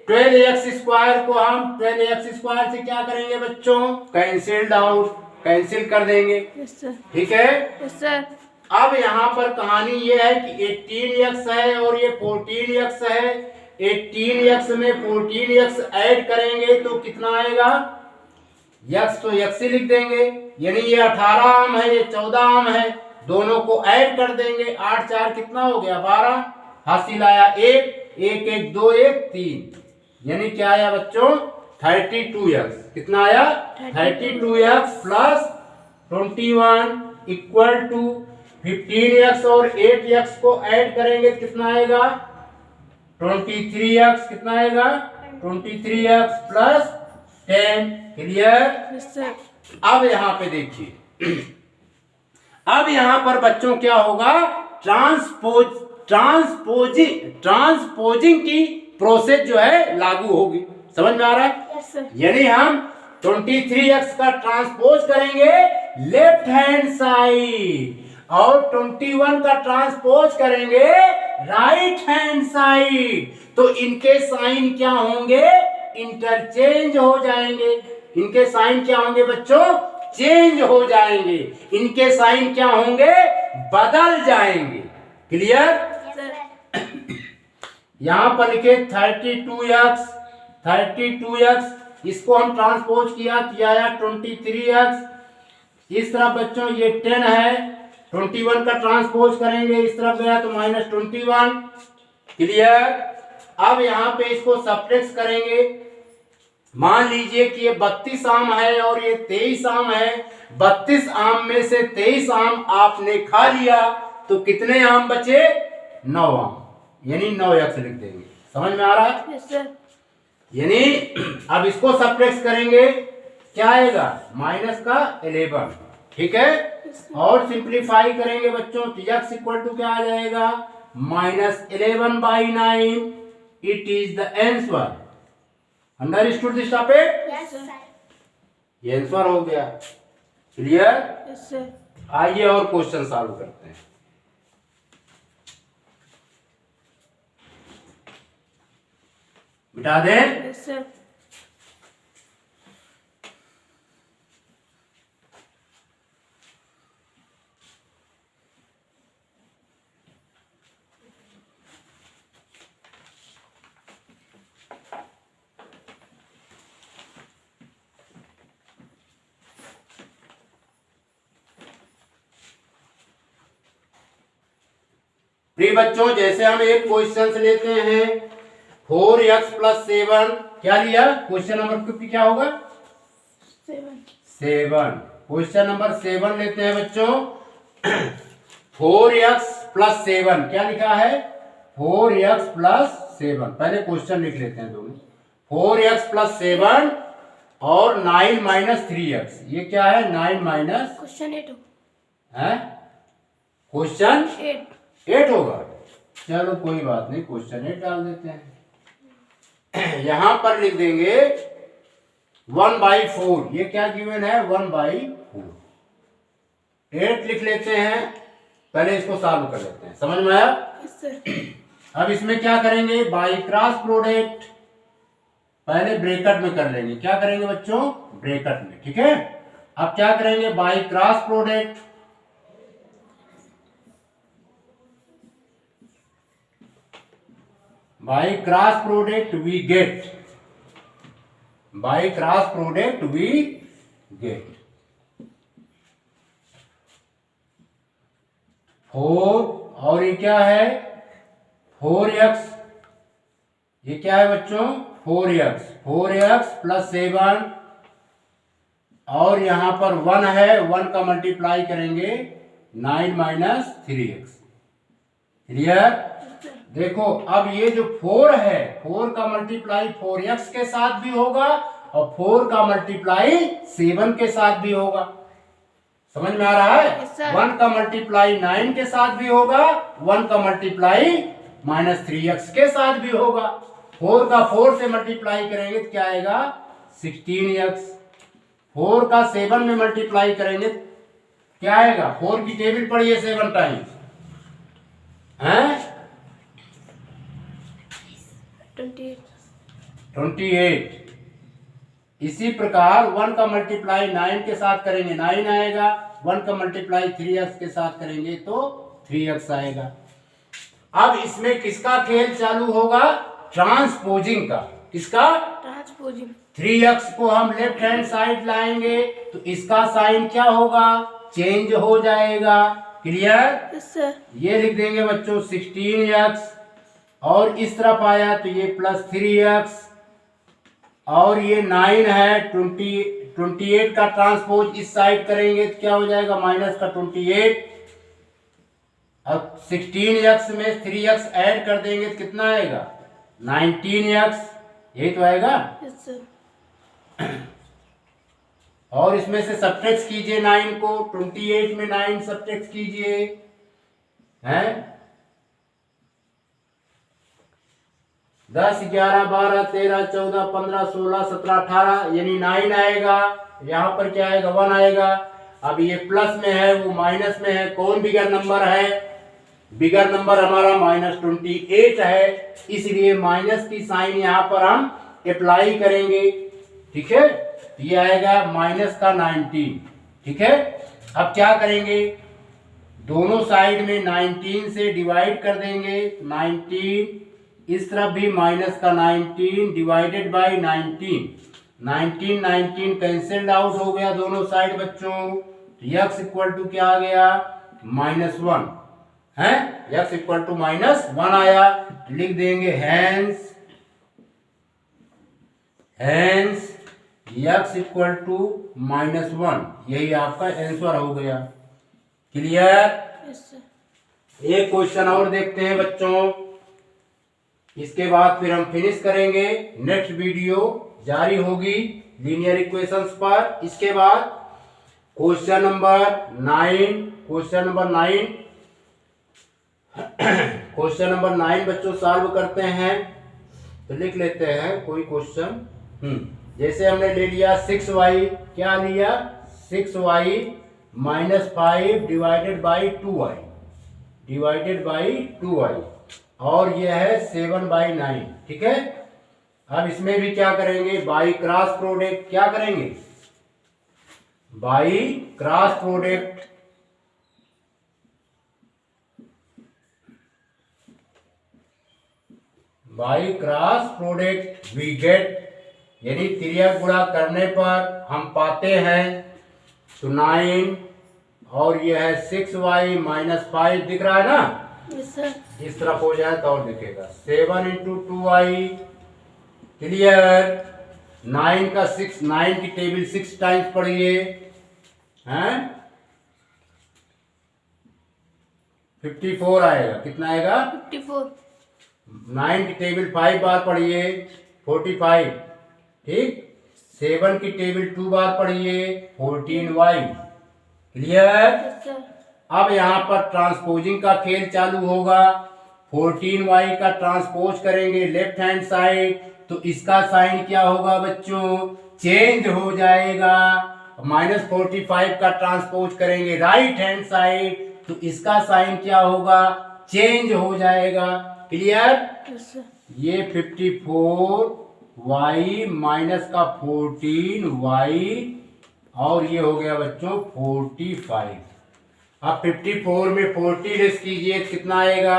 12x स्क्वायर को हम 12x स्क्वायर से क्या करेंगे बच्चों कैंसिल्ड आउट, कैंसिल कर देंगे। Yes, sir. ठीक है। Yes, sir. अब यहाँ पर कहानी ये है कि 18x है और ये 14x है। 18x में 14x ऐड करेंगे तो कितना आएगा, x तो x ही लिख देंगे, यानी ये 18 आम है ये 14 आम है, दोनों को ऐड कर देंगे। 8 4 कितना हो गया 12, हासिल आया 1, 1 1 2 1 3, यानी क्या आया बच्चों 32x। कितना आया 32x plus 21 equal to 15x और 8x को ऐड करेंगे तो कितना आएगा 23x। कितना आएगा 23x plus 10। Clear. Yes sir. अब यहाँ पे देखिए, अब यहाँ पर बच्चों क्या होगा, ट्रांसपोजिंग की प्रोसेस जो है लागू होगी। समझ में आ रहा है। Yes sir. यानी हम 23x का ट्रांसपोज करेंगे लेफ्ट हैंड साइड और 21 का ट्रांसपोज करेंगे राइट हैंड साइड, तो इनके साइन क्या होंगे, इंटरचेंज हो जाएंगे। इनके साइन क्या होंगे बच्चों, चेंज हो जाएंगे। इनके साइन क्या होंगे, बदल जाएंगे। क्लियर। सर। यहां पर लिखे 32x, इसको हम ट्रांसपोज किया तो आया 23x। इस तरफ बच्चों ये 10 है, 21 का ट्रांसपोज करेंगे, इस तरफ गया तो -21। क्लियर। अब यहाँ पे इसको सब्ट्रैक्ट करेंगे। मान लीजिए कि ये 32 आम है और ये 23 आम है। 32 आम में से 23 आम आपने खा लिया तो कितने आम बचे, 9 आम, यानी 9x लिख देंगे। समझ में आ रहा है। Yes sir. यानी अब इसको सब्ट्रैक्ट करेंगे, क्या आएगा माइनस का 11। ठीक है। और सिंप्लीफाई करेंगे बच्चों तो x इक्वल टू क्या आ जाएगा, -11/9। It is the answer. Understood this topic. Yes sir. ये आंसर हो गया। क्लियर। Yes sir. आइए और क्वेश्चन सॉल्व करते हैं। बिठा दें। Yes sir. प्रिय बच्चों, जैसे हम एक क्वेश्चन लेते हैं 4x + 7, क्या लिया, क्वेश्चन नंबर 50 क्या होगा, 7। क्वेश्चन नंबर 7 लेते हैं बच्चों। 4x + 7 क्या लिखा है, 4x + 7। पहले क्वेश्चन लिख लेते हैं दोनों। 4x + 7 और 9 - 3x, ये क्या है 9 माइनस, क्वेश्चन 8 है क्वेश्चन 8। 8 होगा। चलो कोई बात नहीं, क्वेश्चन 8 डाल देते हैं। यहां पर लिख देंगे 1/4, ये क्या गिवन है 1/4। 8 लिख लेते हैं, पहले इसको सॉल्व कर लेते हैं। समझ में आया। Yes sir. अब इसमें क्या करेंगे, बाई क्रॉस प्रोडक्ट पहले ब्रैकेट में कर लेंगे। क्या करेंगे बच्चों, ब्रैकेट में। ठीक है। अब क्या करेंगे, by cross product, by cross product we get, by cross product we get 4 और ये क्या है 4x, ये क्या है बच्चों 4x + 7 और यहां पर 1 है, 1 का मल्टीप्लाई करेंगे 9 - 3x। क्लियर। देखो अब ये जो 4 है, 4 का मल्टीप्लाई 4x के साथ भी होगा और 4 का मल्टीप्लाई 7 के साथ भी होगा। समझ में आ रहा है। Yes, sir. 1 का मल्टीप्लाई 9 के साथ भी होगा, 1 का मल्टीप्लाई -3x के साथ भी होगा। 4 का 4 से मल्टीप्लाई करेंगे तो क्या आएगा 16x। 4 का 7 में मल्टीप्लाई करेंगे तो क्या आएगा, 4 की टेबल पढ़िए 7 टाइम्स हैं 28। इसी प्रकार 1 का मल्टीप्लाई 9 के साथ करेंगे 9 आएगा, 1 का मल्टीप्लाई 3x के साथ करेंगे तो 3x आएगा। अब इसमें किसका खेल चालू होगा, ट्रांसपोजिंग का। किसका, ट्रांसपोजिंग। 3x को हम लेफ्ट हैंड साइड लाएंगे तो इसका साइन क्या होगा, चेंज हो जाएगा। क्लियर। Yes sir. ये लिख देंगे बच्चों 16x और इस तरफ आया तो ये +3x और ये 9 है, 28 का ट्रांसपोज इस साइड करेंगे तो क्या हो जाएगा -28। अब 16x में 3x ऐड कर देंगे तो कितना आएगा 19x, यही तो आएगा। Yes sir. और इसमें से सब्ट्रैक्ट कीजिए 9 को, 28 में 9 सब्ट्रैक्ट कीजिए, हैं 10 11 12 13 14 15 16 17 18 यानी 9 आएगा। यहाँ पर क्या आएगा 1 आएगा। अब ये प्लस में है वो माइनस में है, कौन बिगर नंबर है? बिगर नंबर हमारा -28 है, इसलिए माइनस की साइन यहाँ पर हम अप्लाई करेंगे। ठीक है, ये आएगा -19। ठीक है, अब क्या करेंगे दोनों साइड में 19 से डिवाइड कर देंगे। 19 इस तरफ भी -19 डिवाइडेड बाय 19 19 कैंसिल्ड आउट हो गया दोनों साइड बच्चों। x इक्वल टू क्या आ गया -1 है, x इक्वल टू -1 आया। लिख देंगे हैंस x इक्वल टू -1, यही आपका आंसर हो गया। क्लियर? Yes sir. एक क्वेश्चन और देखते हैं बच्चों, इसके बाद फिर हम फिनिश करेंगे। नेक्स्ट वीडियो जारी होगी लीनियर इक्वेशंस पर। इसके बाद क्वेश्चन नंबर 9 बच्चों सॉल्व करते हैं। तो लिख लेते हैं कोई क्वेश्चन। जैसे हमने ले लिया 6y, क्या लिया 6y -5 डिवाइडेड बाई 2y और यह है 7/9। ठीक है, अब इसमें भी क्या करेंगे बाई क्रॉस प्रोडक्ट। क्या करेंगे by cross product. By cross product we get, यानी तिर्यक गुणा करने पर हम पाते हैं तो 9 और यह है 6y -5 दिख रहा है ना। Yes sir. इस तरफ हो जाए तो और दिखेगा 7 × 2y। क्लियर? 9 की टेबल 6 टाइम्स पढ़िए हैं 54 आएगा। कितना आएगा 54। 9 की टेबल 5 बार पढ़िए 45। ठीक, 7 की टेबल 2 बार पढ़िए 14y। क्लियर? Yes sir. अब यहाँ पर ट्रांसपोजिंग का खेल चालू होगा। 14y का ट्रांसपोज करेंगे लेफ्ट हैंड साइड तो इसका साइन क्या होगा बच्चों चेंज हो जाएगा। -45 का ट्रांसपोज करेंगे राइट हैंड साइड तो इसका साइन क्या होगा चेंज हो जाएगा। क्लियर? Yes sir. ये 54y माइनस का 14y और ये हो गया बच्चों 45। अब 54 में 40 लेस कीजिए कितना आएगा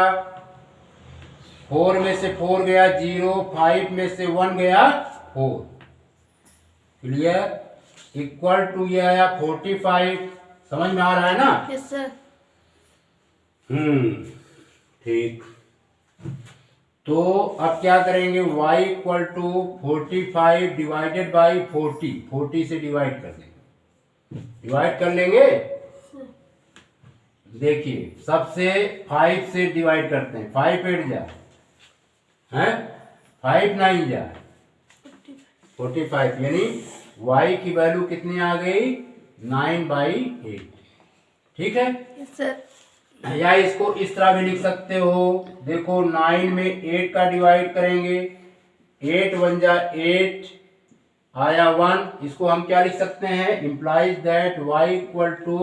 4 में से 4 गया 0, 5 में से 1 गया 4। क्लियर? इक्वल टू ये आया 45। समझ में आ रहा है ना? Yes sir. ठीक। तो अब क्या करेंगे y equal to 45 divided by 40 से डिवाइड कर देंगे। डिवाइड कर लेंगे। देखिए सबसे 5 से डिवाइड करते हैं 5 8 जा हैं 5 9 जा 45 यानी y की वैल्यू कितनी आ गई 9/8। ठीक है, यस सर। या इसको इस तरह भी लिख सकते हो। देखो 9 में 8 का डिवाइड करेंगे 8 1 जा 8 आया 1। इसको हम क्या लिख सकते हैं implies that y equal to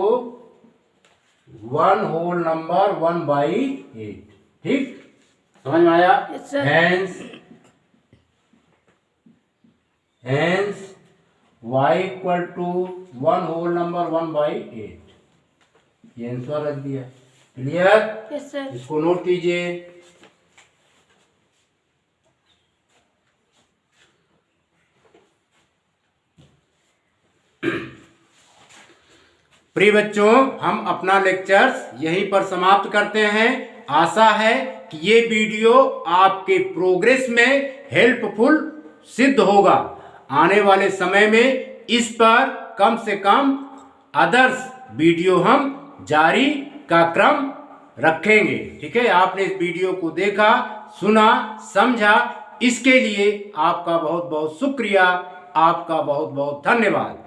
1 whole number 1/8। ठीक, समझ में आया? Yes, sir. Hence y equal to 1 whole number 1/8। ये आंसर रख दिया। क्लियर? Yes sir. इसको नोट कीजिए। प्रिय बच्चों, हम अपना लेक्चर्स यहीं पर समाप्त करते हैं। आशा है कि ये वीडियो आपके प्रोग्रेस में हेल्पफुल सिद्ध होगा। आने वाले समय में इस पर कम से कम अदर्स वीडियो हम जारी का क्रम रखेंगे। ठीक है, आपने इस वीडियो को देखा, सुना, समझा, इसके लिए आपका बहुत बहुत शुक्रिया, आपका बहुत बहुत धन्यवाद।